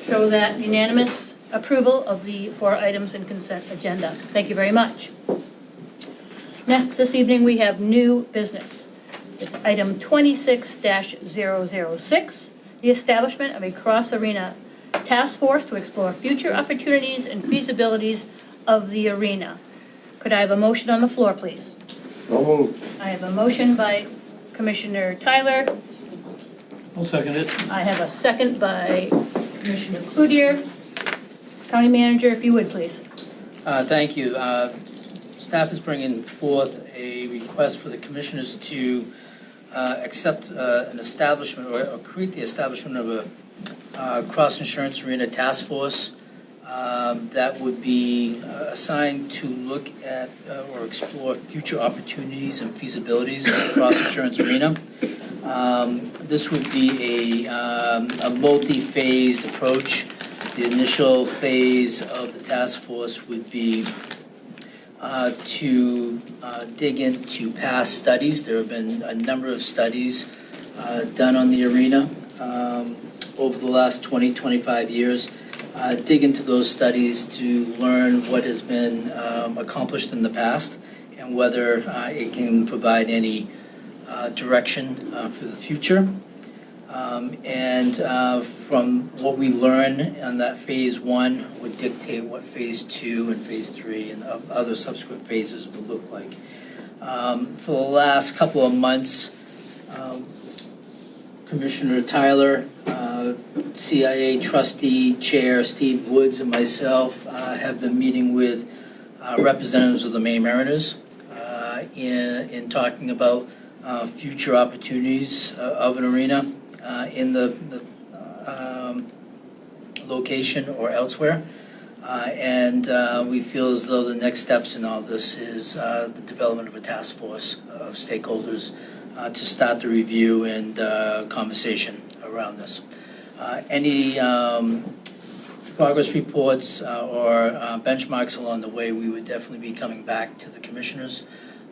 Show that unanimous approval of the 4 items in consent agenda. Thank you very much. Next, this evening, we have new business. It's item 26-006, the establishment of a cross-arena task force to explore future opportunities and feasibilities of the arena. Could I have a motion on the floor, please? So moved. I have a motion by Commissioner Tyler. I'll second it. I have a second by Commissioner Cloutier. County Manager, if you would, please. Thank you. Staff is bringing forth a request for the commissioners to accept an establishment or create the establishment of a cross insurance arena task force that would be assigned to look at or explore future opportunities and feasibilities of the cross insurance arena. This would be a multi-phased approach. The initial phase of the task force would be to dig into past studies. There have been a number of studies done on the arena over the last 20-25 years. Dig into those studies to learn what has been accomplished in the past and whether it can provide any direction for the future. From what we learn on that phase 1 would dictate what phase 2 and phase 3 and other subsequent phases would look like. For the last couple of months, Commissioner Tyler, CIA trustee chair Steve Woods, and myself have been meeting with representatives of the Maine Mariners in talking about future opportunities of an arena in the location or elsewhere. We feel as though the next steps in all this is the development of a task force of stakeholders to start the review and conversation around this. Any progress reports or benchmarks along the way, we would definitely be coming back to the commissioners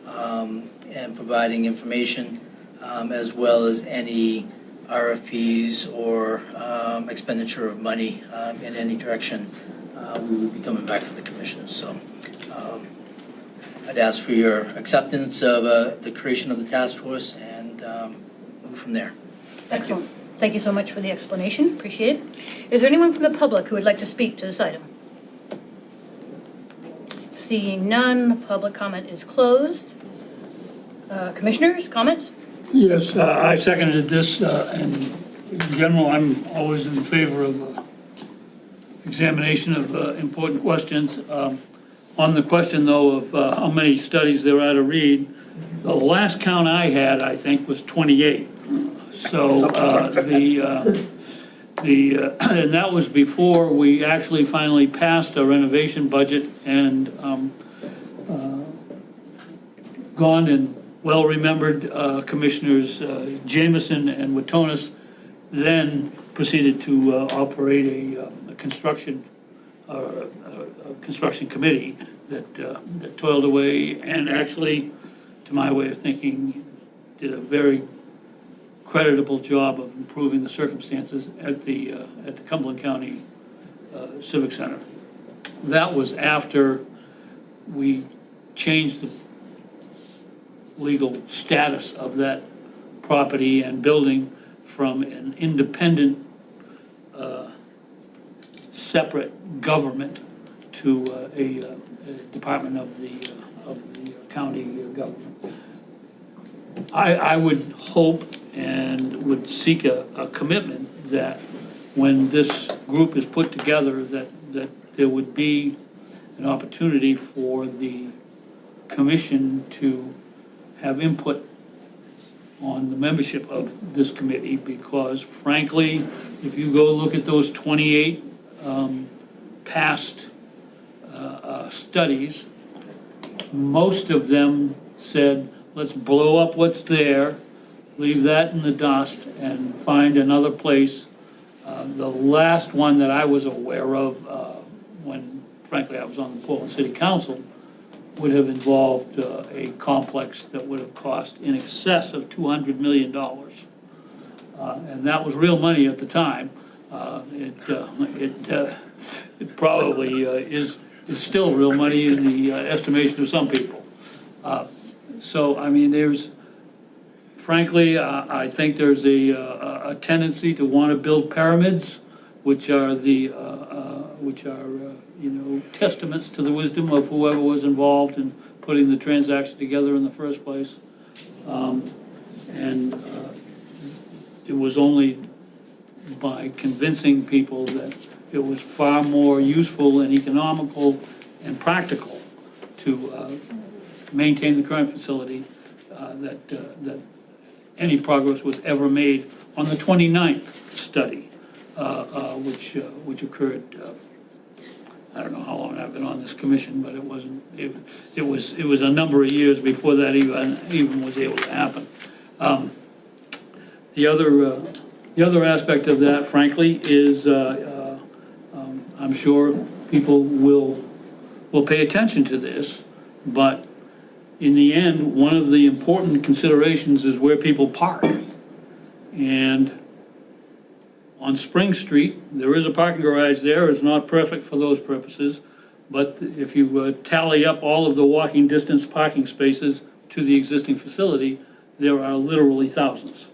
and providing information as well as any RFPs or expenditure of money in any direction. We would be coming back to the commissioners. So I'd ask for your acceptance of the creation of the task force and move from there. Thank you. Excellent. Thank you so much for the explanation. Appreciate it. Is there anyone from the public who would like to speak to this item? Seeing none, the public comment is closed. Commissioners, comments? Yes, I seconded this, and in general, I'm always in favor of examination of important questions. On the question, though, of how many studies there are to read, the last count I had, I think, was 28. So and that was before we actually finally passed a renovation budget and gone and well-remembered Commissioners Jameson and Watonis then proceeded to operate a construction committee that toiled away and actually, to my way of thinking, did a very creditable job of improving the circumstances at the Cumberland County Civic Center. That was after we changed the legal status of that property and building from an independent, separate government to a department of the county government. I would hope and would seek a commitment that when this group is put together, that there would be an opportunity for the commission to have input on the membership of this committee, because frankly, if you go look at those 28 past studies, most of them said, let's blow up what's there, leave that in the dust, and find another place. The last one that I was aware of, when frankly I was on the Portland City Council, would have involved a complex that would have cost in excess of $200 million. And that was real money at the time. It probably is still real money in the estimation of some people. So, I mean, frankly, I think there's a tendency to want to build pyramids, which are testaments to the wisdom of whoever was involved in putting the transaction together in the first place. It was only by convincing people that it was far more useful and economical and practical to maintain the current facility that any progress was ever made on the 29th study, which occurred. I don't know how long I've been on this commission, but it wasn't. It was a number of years before that even was able to happen. The other aspect of that, frankly, is I'm sure people will pay attention to this, but in the end, one of the important considerations is where people park. And on Spring Street, there is a parking garage there. It's not perfect for those purposes, but if you tally up all of the walking distance parking spaces to the existing facility, there are literally thousands.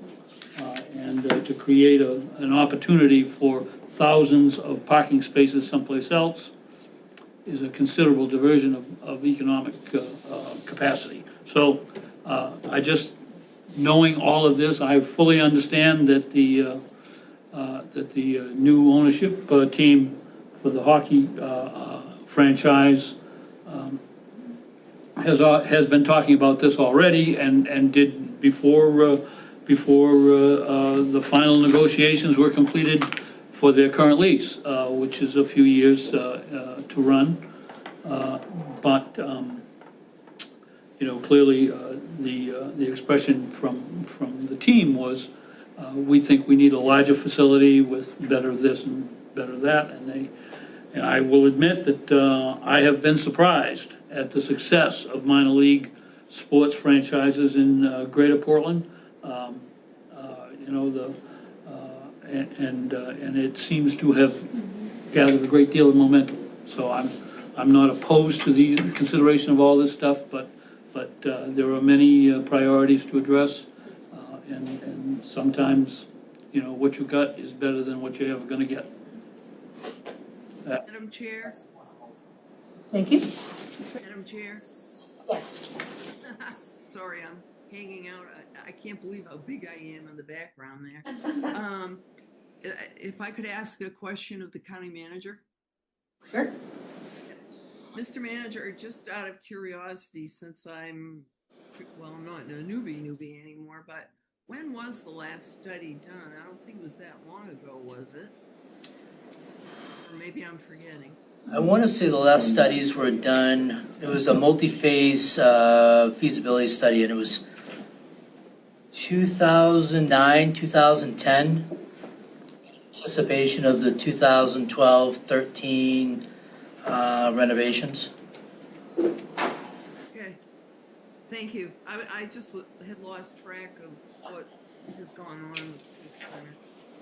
And to create an opportunity for thousands of parking spaces someplace else is a considerable diversion of economic capacity. So knowing all of this, I fully understand that the new ownership team for the hockey franchise has been talking about this already and did before the final negotiations were completed for their current lease, which is a few years to run. But clearly the expression from the team was, we think we need a larger facility with better this and better that, and I will admit that I have been surprised at the success of minor league sports franchises in Greater Portland. And it seems to have gathered a great deal of momentum. So I'm not opposed to the consideration of all this stuff, but there are many priorities to address, and sometimes, what you got is better than what you're ever gonna get. Madam Chair? Thank you. Madam Chair? Sorry, I'm hanging out. I can't believe how big I am in the background there. If I could ask a question of the county manager? Sure. Mr. Manager, just out of curiosity, since I'm not a newbie anymore, but when was the last study done? I don't think it was that long ago, was it? Or maybe I'm forgetting. I want to say the last studies were done, it was a multi-phase feasibility study, and it was 2009, 2010, anticipation of the 2012-13 renovations. Okay, thank you. I just had lost track of what has gone on with Civic Center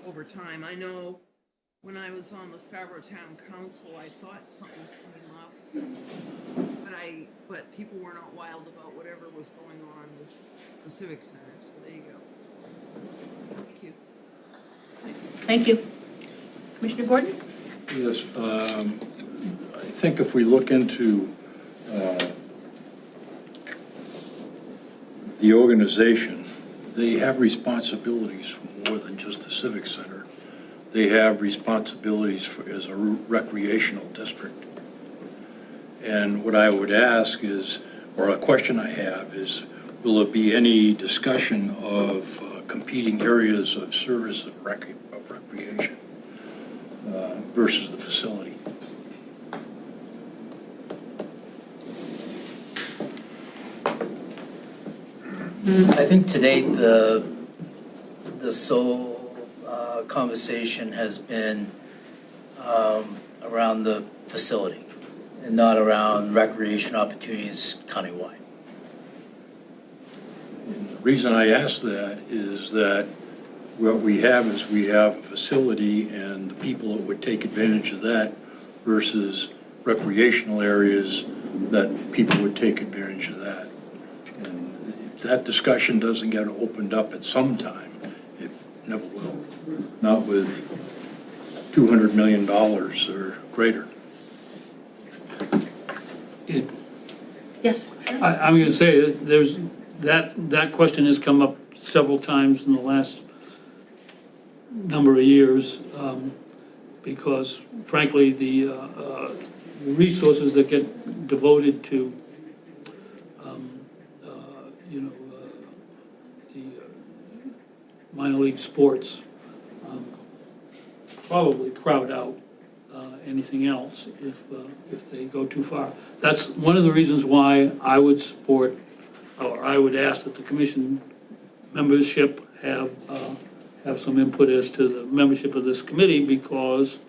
over time. I know when I was on the Scarborough Town Council, I thought something came up, but people were not wild about whatever was going on with the Civic Center, so there you go. Thank you. Thank you. Commissioner Gordon? Yes, I think if we look into the organization, they have responsibilities for more than just the Civic Center. They have responsibilities as a recreational district. And what I would ask is, or a question I have is, will there be any discussion of competing areas of service of recreation versus the facility? I think to date, the sole conversation has been around the facility and not around recreation opportunities countywide. The reason I ask that is that what we have is we have a facility and the people that would take advantage of that versus recreational areas that people would take advantage of that. And if that discussion doesn't get opened up at some time, it never will. Not with $200 million or greater. Yes. I'm going to say there's that question has come up several times in the last number of years because, frankly, the resources that get devoted to, the minor league sports probably crowd out anything else if they go too far. That's one of the reasons why I would support, or I would ask that the commission membership have some input as to the membership of this committee, because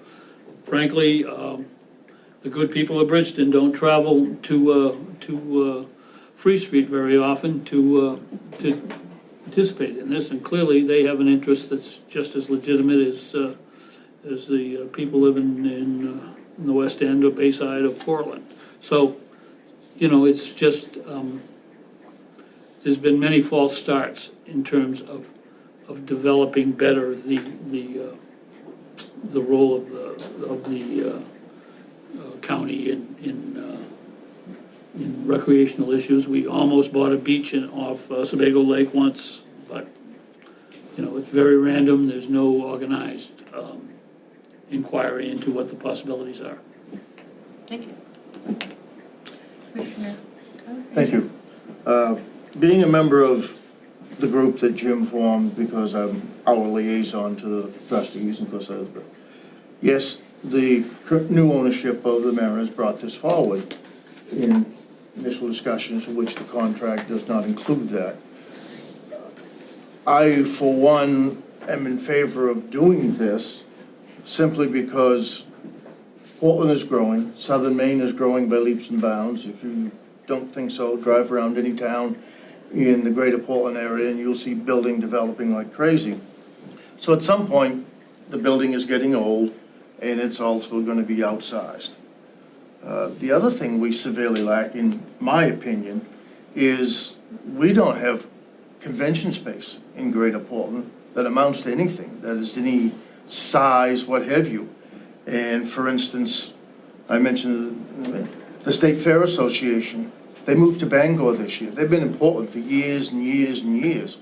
frankly, the good people of Bridgeton don't travel to Free Street very often to participate in this, and clearly they have an interest that's just as legitimate as the people living in the West End or Bayside of Portland. So, it's just, there's been many false starts in terms of developing better the role of the county in recreational issues. We almost bought a beach off Sebago Lake once, but it's very random. There's no organized inquiry into what the possibilities are. Thank you. Thank you. Being a member of the group that Jim formed, because I'm our liaison to the trustees, and of course yes, the new ownership of the Mariners brought this forward in initial discussions, in which the contract does not include that. I, for one, am in favor of doing this simply because Portland is growing, southern Maine is growing by leaps and bounds. If you don't think so, drive around any town in the greater Portland area and you'll see building developing like crazy. So at some point, the building is getting old and it's also going to be outsized. The other thing we severely lack, in my opinion, is we don't have convention space in Greater Portland that amounts to anything, that is any size, what have you. And for instance, I mentioned the State Fair Association. They moved to Bangor this year. They've been in Portland for years and years and years,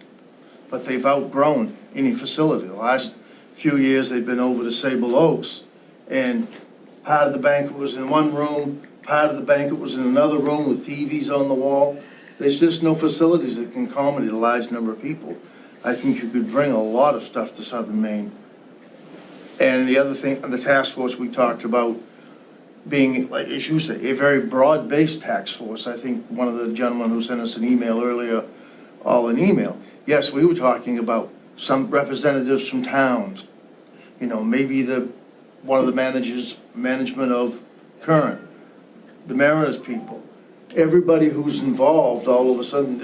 but they've outgrown any facility. The last few years, they've been over to Sable Oaks, and part of the banquet was in one room, part of the banquet was in another room with TVs on the wall. There's just no facilities that can accommodate a large number of people. I think you could bring a lot of stuff to Southern Maine. And the other thing, the task force we talked about being, like as you say, a very broad-based task force. I think one of the gentlemen who sent us an email earlier, all an email. Yes, we were talking about some representatives from towns. You know, maybe one of the management of Current, the Mariners people. Everybody who's involved, all of a sudden,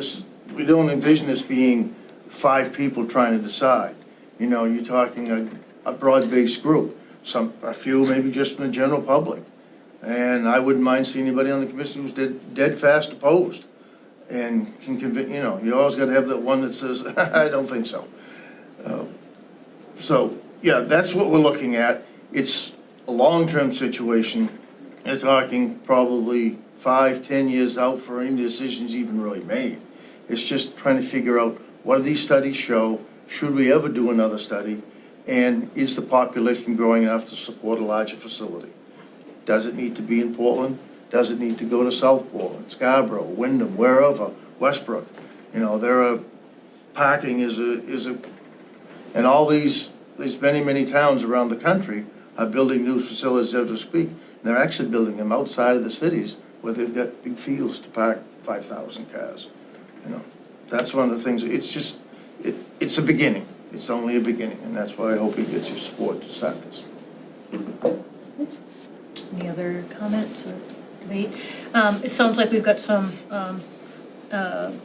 we don't envision this being 5 people trying to decide. You know, you're talking a broad-based group, a few maybe just from the general public. And I wouldn't mind seeing anybody on the commission who's dead fast opposed and can convince, you know, you always got to have that one that says, I don't think so. So, yeah, that's what we're looking at. It's a long-term situation. They're talking probably 5-10 years out for any decisions even really made. It's just trying to figure out, what do these studies show? Should we ever do another study? And is the population growing enough to support a larger facility? Does it need to be in Portland? Does it need to go to South Portland, Scarborough, Wyndham, wherever, Westbrook? You know, parking is a, and all these many towns around the country are building new facilities as we speak. And they're actually building them outside of the cities where they've got big fields to park 5,000 cars. You know, that's one of the things. It's just, it's a beginning. It's only a beginning, and that's why I hope he gets your support to start this. Any other comments or debate? It sounds like we've got some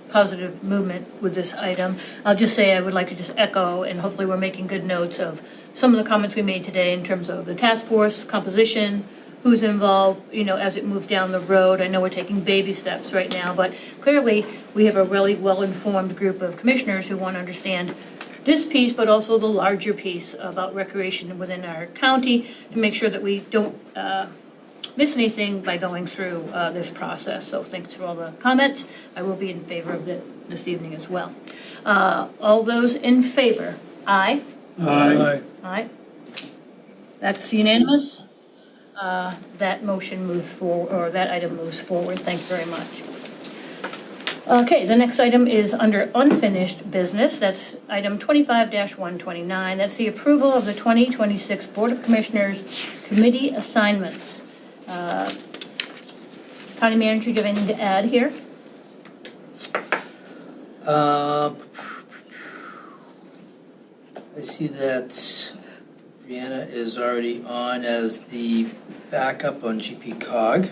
positive movement with this item. I'll just say I would like to just echo, and hopefully we're making good notes of some of the comments we made today in terms of the task force composition, who's involved, you know, as it moves down the road. I know we're taking baby steps right now, but clearly we have a really well-informed group of commissioners who want to understand this piece, but also the larger piece about recreation within our county to make sure that we don't miss anything by going through this process. So thanks for all the comments. I will be in favor of it this evening as well. All those in favor? Aye? Aye. Aye. That's unanimous. That motion moves forward, or that item moves forward. Thank you very much. Okay, the next item is under unfinished business. That's item 25-129. That's the approval of the 2026 Board of Commissioners committee assignments. County Manager, do you have anything to add here? I see that Brianna is already on as the backup on GP COG.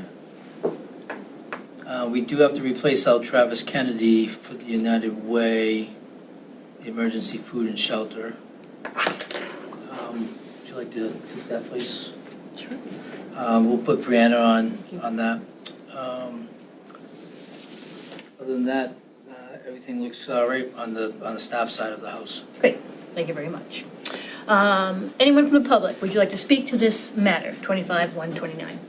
We do have to replace out Travis Kennedy for the United Way, the emergency food and shelter. Would you like to take that, please? Sure. We'll put Brianna on that. Other than that, everything looks right on the staff side of the house. Great, thank you very much. Anyone from the public, would you like to speak to this matter, 25-129?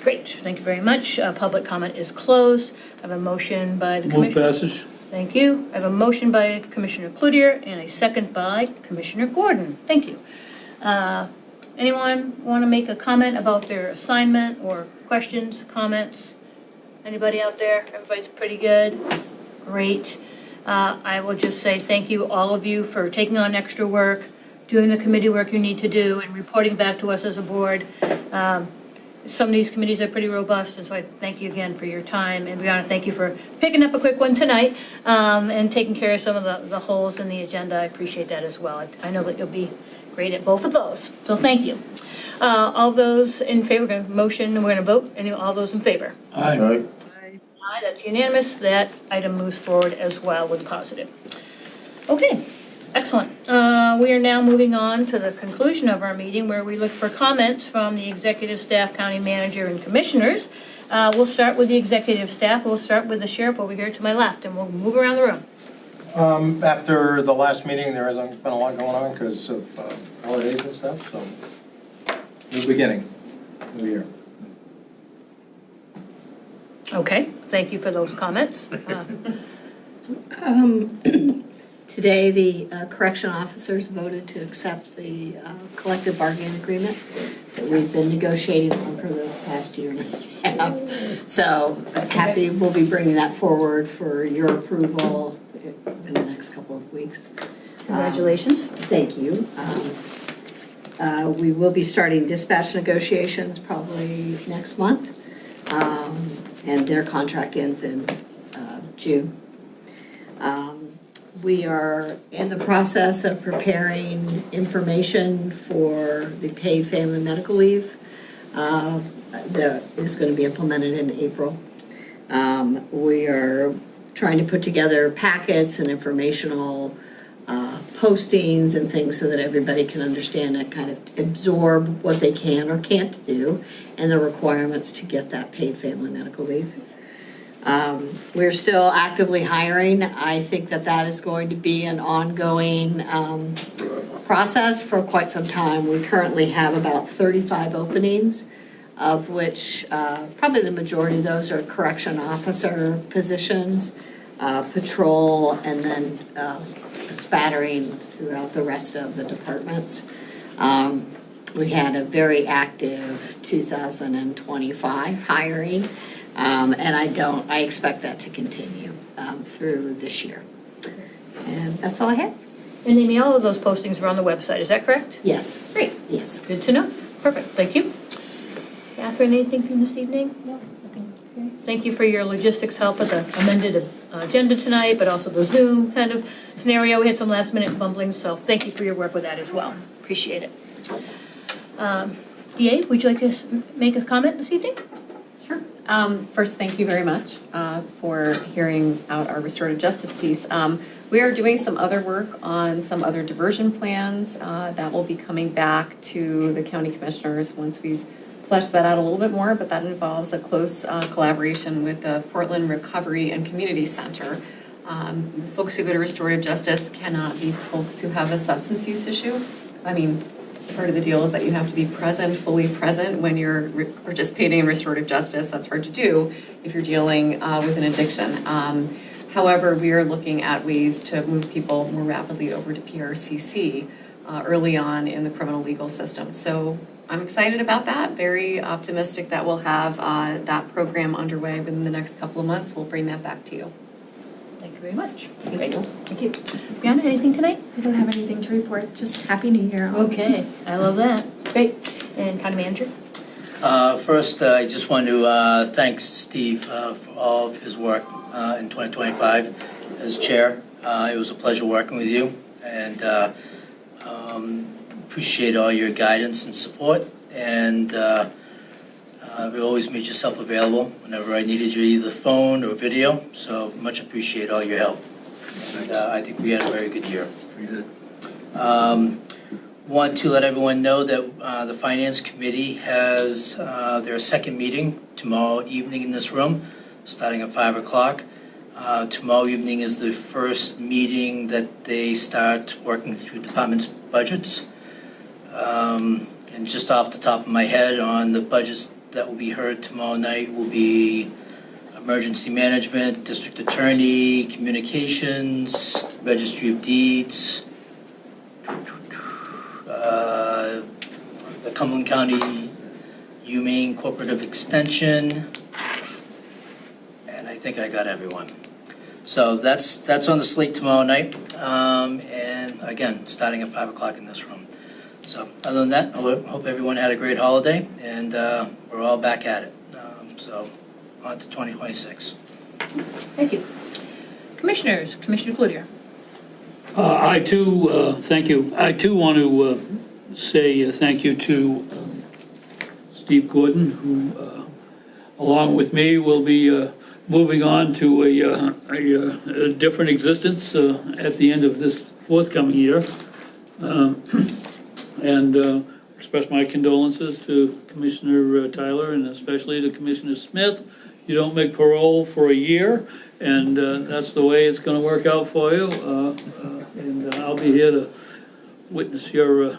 Great, thank you very much. Public comment is closed. I have a motion by the Commissioner. Move passage. Thank you. I have a motion by Commissioner Cloutier and a second by Commissioner Gordon. Thank you. Anyone want to make a comment about their assignment or questions, comments? Anybody out there? Everybody's pretty good? Great. I will just say thank you, all of you, for taking on extra work, doing the committee work you need to do, and reporting back to us as a board. Some of these committees are pretty robust, and so I thank you again for your time. And Brianna, thank you for picking up a quick one tonight and taking care of some of the holes in the agenda. I appreciate that as well. I know that you'll be great at both of those, so thank you. All those in favor, we're going to motion, and we're going to vote. All those in favor? Aye. Aye. Aye, that's unanimous. That item moves forward as well with a positive. Okay, Excellent. We are now moving on to the conclusion of our meeting where we look for comments from the executive staff, county manager, and commissioners. We'll start with the executive staff. We'll start with the sheriff over here to my left, and we'll move around the room. After the last meeting, there hasn't been a lot going on because of holidays and stuff, so new beginning, new year. Okay, thank you for those comments. Today, the correction officers voted to accept the collective bargaining agreement that we've been negotiating on for the past year and a half. So happy we'll be bringing that forward for your approval in the next couple of weeks. Congratulations. Thank you. We will be starting dispatch negotiations probably next month, and their contract ends in June. We are in the process of preparing information for the paid family medical leave that is going to be implemented in April. We are trying to put together packets and informational postings and things so that everybody can understand and kind of absorb what they can or can't do and the requirements to get that paid family medical leave. We're still actively hiring. I think that is going to be an ongoing process for quite some time. We currently have about 35 openings, of which probably the majority of those are correction officer positions, patrol, and then spattering throughout the rest of the departments. We had a very active 2025 hiring. And I expect that to continue through this year. And that's all I have. And Amy, all of those postings are on the website, is that correct? Yes. Great. Yes. Good to know. Perfect, thank you. Catherine, anything from this evening? No. Okay. Thank you for your logistics help with the amended agenda tonight, but also the Zoom kind of scenario. We had some last minute bumblings, so thank you for your work with that as well. Appreciate it. DA, would you like to make a comment this evening? First, thank you very much for hearing out our restorative justice piece. We are doing some other work on some other diversion plans that will be coming back to the county commissioners once we've fleshed that out a little bit more, but that involves a close collaboration with the Portland Recovery and Community Center. The folks who go to restorative justice cannot be folks who have a substance use issue. I mean, part of the deal is that you have to be present, fully present when you're participating in restorative justice. That's hard to do if you're dealing with an addiction. However, we are looking at ways to move people more rapidly over to PRCC early on in the criminal legal system. So I'm excited about that, very optimistic that we'll have that program underway within the next couple of months. We'll bring that back to you. Thank you very much. Thank you. Thank you. Brianna, anything tonight? I don't have anything to report, just Happy New Year. Okay, I love that. Great. And county manager? First, I just want to thank Steve for all of his work in 2025 as chair. It was a pleasure working with you, and appreciate all your guidance and support. And you always made yourself available whenever I needed you, either phone or video. So much appreciate all your help. And I think we had a very good year. We did. Want to let everyone know that the Finance Committee has their second meeting tomorrow evening in this room, starting at 5 o'clock. Tomorrow evening is the first meeting that they start working through departments' budgets. And just off the top of my head, on the budgets that will be heard tomorrow night will be emergency management, district attorney, communications, registry of deeds, the Cumberland County Humane Cooperative Extension, and I think I got everyone. So that's on the slate tomorrow night, and again, starting at 5 o'clock in this room. So other than that, I hope everyone had a great holiday, and we're all back at it. So on to 2026. Thank you. Commissioners, Commissioner Cloutier. I too, thank you. I too want to say thank you to Steve Gordon, who, along with me, will be moving on to a different existence at the end of this forthcoming year. And express my condolences to Commissioner Tyler and especially to Commissioner Smith. You don't make parole for a year, and that's the way it's gonna work out for you. And I'll be here to witness your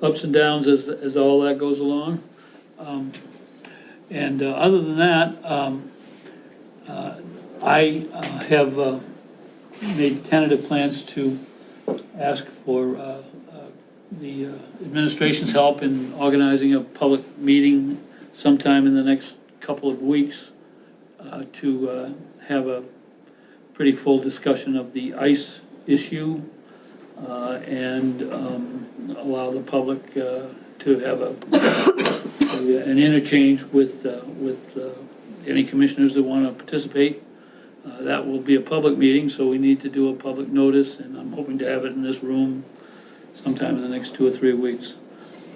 ups and downs as all that goes along. And other than that, I have made tentative plans to ask for the administration's help in organizing a public meeting sometime in the next couple of weeks to have a pretty full discussion of the ICE issue and allow the public to have an interchange with any commissioners that want to participate. That will be a public meeting, so we need to do a public notice, and I'm hoping to have it in this room sometime in the next 2 or 3 weeks.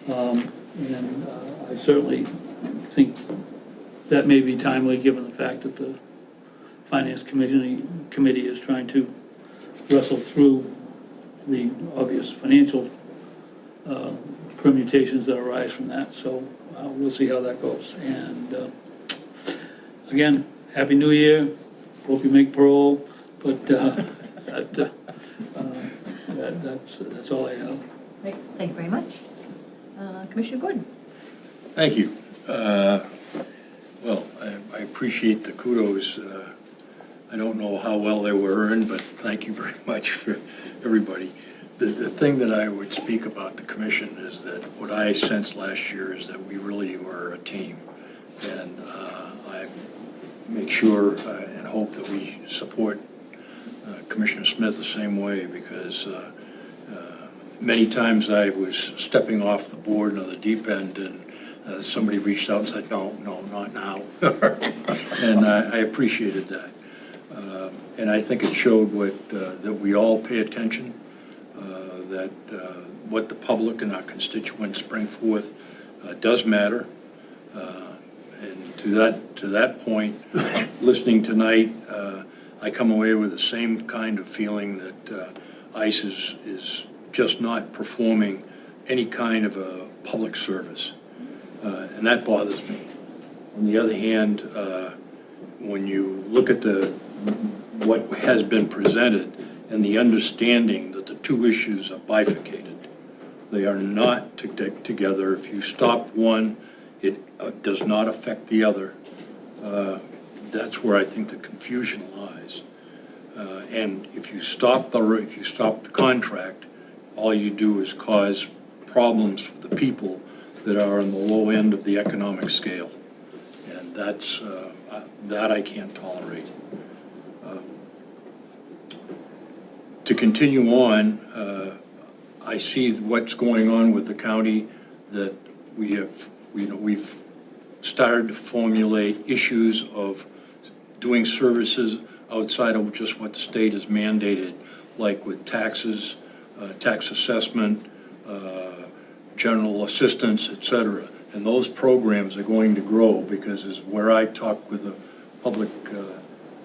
And I certainly think that may be timely, given the fact that the Finance Committee is trying to wrestle through the obvious financial permutations that arise from that. So we'll see how that goes. And again, Happy New Year. Hope you make parole. But that's all I have. Great, thank you very much. Commissioner Gordon. Thank you. Well, I appreciate the kudos. I don't know how well they were earned, but thank you very much for everybody. The thing that I would speak about the commission is that what I sensed last year is that we really were a team. And I make sure and hope that we support Commissioner Smith the same way, because many times I was stepping off the board on the deep end, and somebody reached out and said, no, not now. And I appreciated that. And I think it showed that we all pay attention, that what the public and our constituents bring forth does matter. And to that point, listening tonight, I come away with the same kind of feeling that ICE is just not performing any kind of a public service. And that bothers me. On the other hand, when you look at what has been presented and the understanding that the two issues are bifurcated, they are not together. If you stop one, it does not affect the other. That's where I think the confusion lies. And if you stop the contract, all you do is cause problems for the people that are on the low end of the economic scale. And that's, that I can't tolerate. To continue on, I see what's going on with the county, that we've started to formulate issues of doing services outside of just what the state has mandated, like with taxes, tax assessment, general assistance, et cetera. And those programs are going to grow, because is where I talk with the public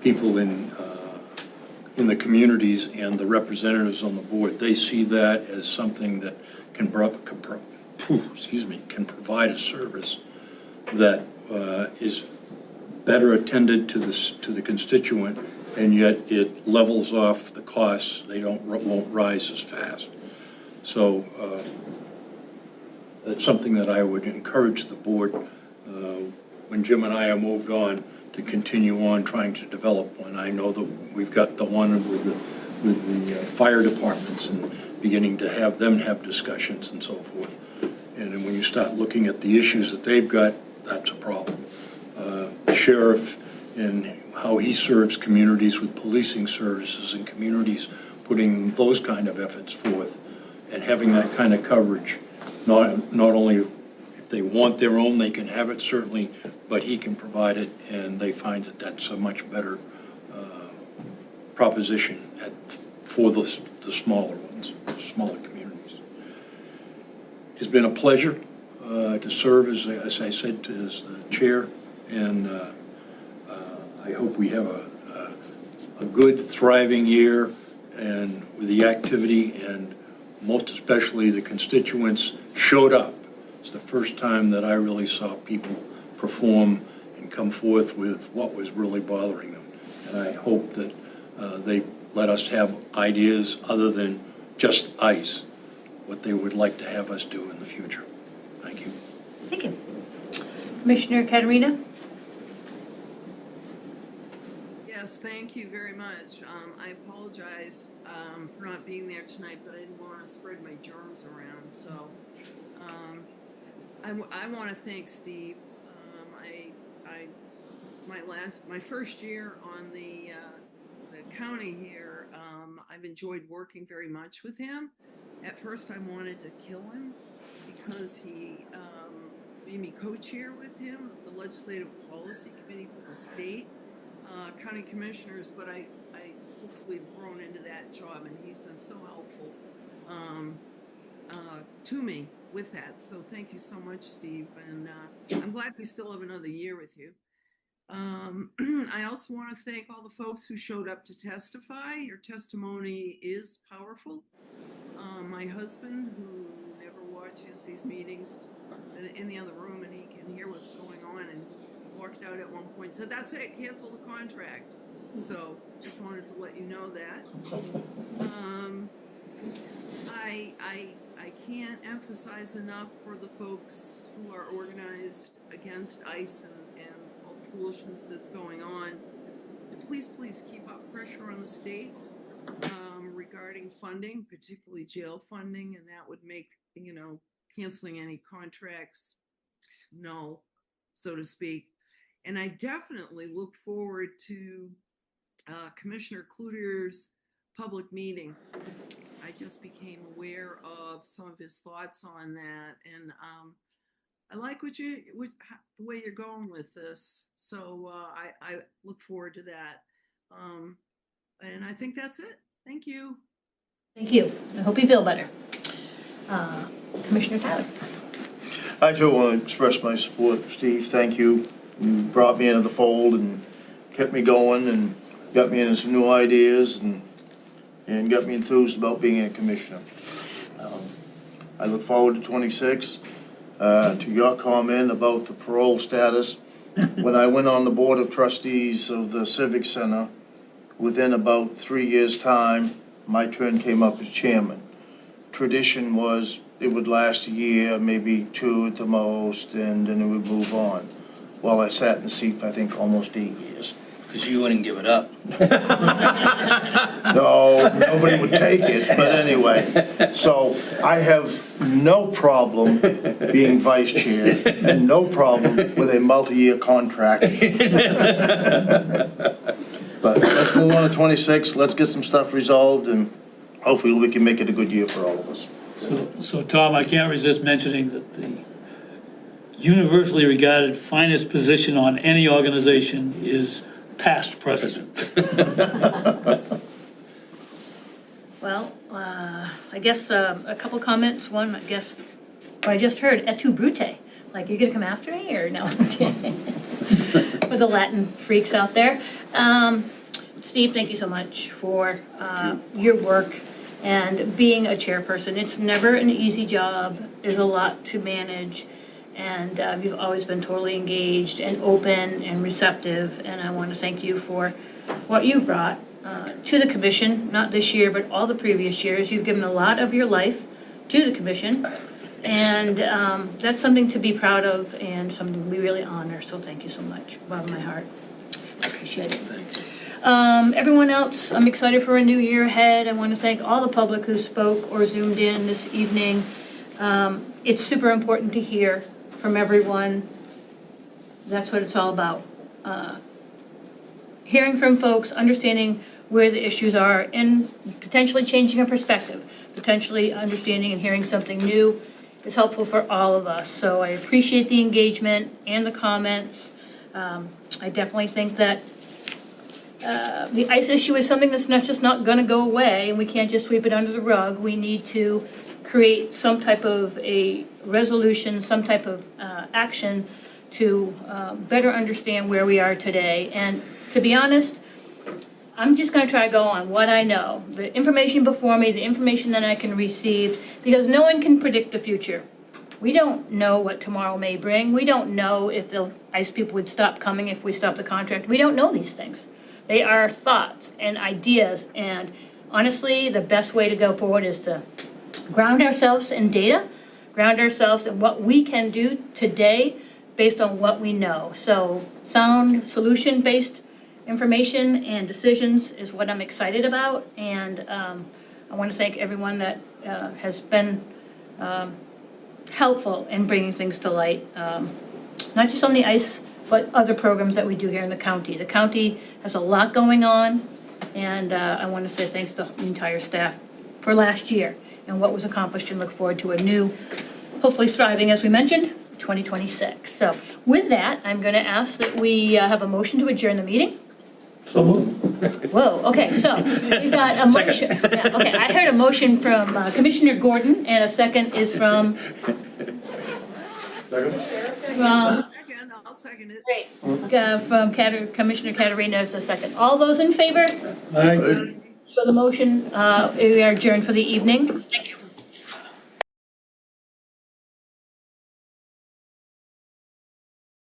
people in the communities and the representatives on the board. They see that as something that can provide a service that is better attended to the constituent, and yet it levels off the costs. They won't rise as fast. So that's something that I would encourage the board, when Jim and I are moved on, to continue on trying to develop one. I know that we've got the one with the fire departments, and beginning to have them have discussions and so forth. And then when you start looking at the issues that they've got, that's a problem. The sheriff and how he serves communities with policing services, and communities putting those kind of efforts forth, and having that kind of coverage, not only if they want their own, they can have it certainly, but he can provide it, and they find that that's a much better proposition for the smaller ones, smaller communities. It's been a pleasure to serve as I said, as the chair, and I hope we have a good, thriving year, and with the activity, and most especially the constituents showed up. It's the first time that I really saw people perform and come forth with what was really bothering them. And I hope that they let us have ideas other than just ICE, what they would like to have us do in the future. Thank you. Thank you. Commissioner Caterina? Yes, thank you very much. I apologize for not being there tonight, but I didn't want to spread my germs around. So I want to thank Steve. My first year on the county here, I've enjoyed working very much with him. At first, I wanted to kill him because he made me co-chair with him of the Legislative Policy Committee for the state county commissioners, but I hopefully have grown into that job, and he's been so helpful to me with that. So thank you so much, Steve, and I'm glad we still have another year with you. I also want to thank all the folks who showed up to testify. Your testimony is powerful. My husband, who never watches these meetings, in the other room, and he can hear what's going on, and walked out at one point and said, "That's it, cancel the contract." So just wanted to let you know that. I can't emphasize enough for the folks who are organized against ICE and all the foolishness that's going on. Please keep up pressure on the state regarding funding, particularly jail funding, and that would make, canceling any contracts null, so to speak. And I definitely look forward to Commissioner Clutier's public meeting. I just became aware of some of his thoughts on that, and I like the way you're going with this. So I look forward to that. And I think that's it. Thank you. Thank you. I hope you feel better. Commissioner Tyler. I too want to express my support, Steve. Thank you. You brought me into the fold and kept me going and got me into some new ideas and got me enthused about being a commissioner. I look forward to 26. To your comment about the parole status. When I went on the Board of Trustees of the Civic Center, within about 3 years' time, my turn came up as chairman. Tradition was it would last a year, maybe 2 at the most, and then it would move on. Well, I sat in the seat for, I think, almost 8 years. Because you wouldn't give it up. No, nobody would take it, but anyway. So I have no problem being vice chair and no problem with a multi-year contract. But let's move on to 26. Let's get some stuff resolved, and hopefully we can make it a good year for all of us. So Tom, I can't resist mentioning that the universally regarded finest position on any organization is past president. Well, I guess a couple comments. One, I guess, I just heard, et tu, Brute. Like, you're going to come after me, or no? For the Latin freaks out there. Steve, thank you so much for your work and being a chairperson. It's never an easy job. There's a lot to manage. And you've always been totally engaged and open and receptive. And I want to thank you for what you brought to the commission, not this year, but all the previous years. You've given a lot of your life to the commission. And that's something to be proud of and something we really honor. So thank you so much. Bottom of my heart. I appreciate it. Everyone else, I'm excited for a new year ahead. I want to thank all the public who spoke or zoomed in this evening. It's super important to hear from everyone. That's what it's all about. Hearing from folks, understanding where the issues are, and potentially changing a perspective, potentially understanding and hearing something new is helpful for all of us. So I appreciate the engagement and the comments. I definitely think that the ICE issue is something that's not going to go away, and we can't just sweep it under the rug. We need to create some type of a resolution, some type of action to better understand where we are today. And to be honest, I'm just gonna try to go on what I know, the information before me, the information that I can receive, because no one can predict the future. We don't know what tomorrow may bring. We don't know if the ICE people would stop coming if we stop the contract. We don't know these things. They are thoughts and ideas, and honestly, the best way to go forward is to ground ourselves in data, ground ourselves in what we can do today based on what we know. So sound, solution-based information and decisions is what I'm excited about, and I want to thank everyone that has been helpful in bringing things to light, not just on the ICE, but other programs that we do here in the county. The county has a lot going on, and I want to say thanks to the entire staff for last year and what was accomplished, and look forward to a new, hopefully thriving, as we mentioned, 2026. So with that, I'm going to ask that we have a motion to adjourn the meeting. So moved. Whoa, okay, so we got a motion. Yeah, okay, I heard a motion from Commissioner Gordon, and a second is from. I'll second it. Great. From Commissioner Caterina is the second. All those in favor? Aye. So the motion, we are adjourned for the evening. Thank you.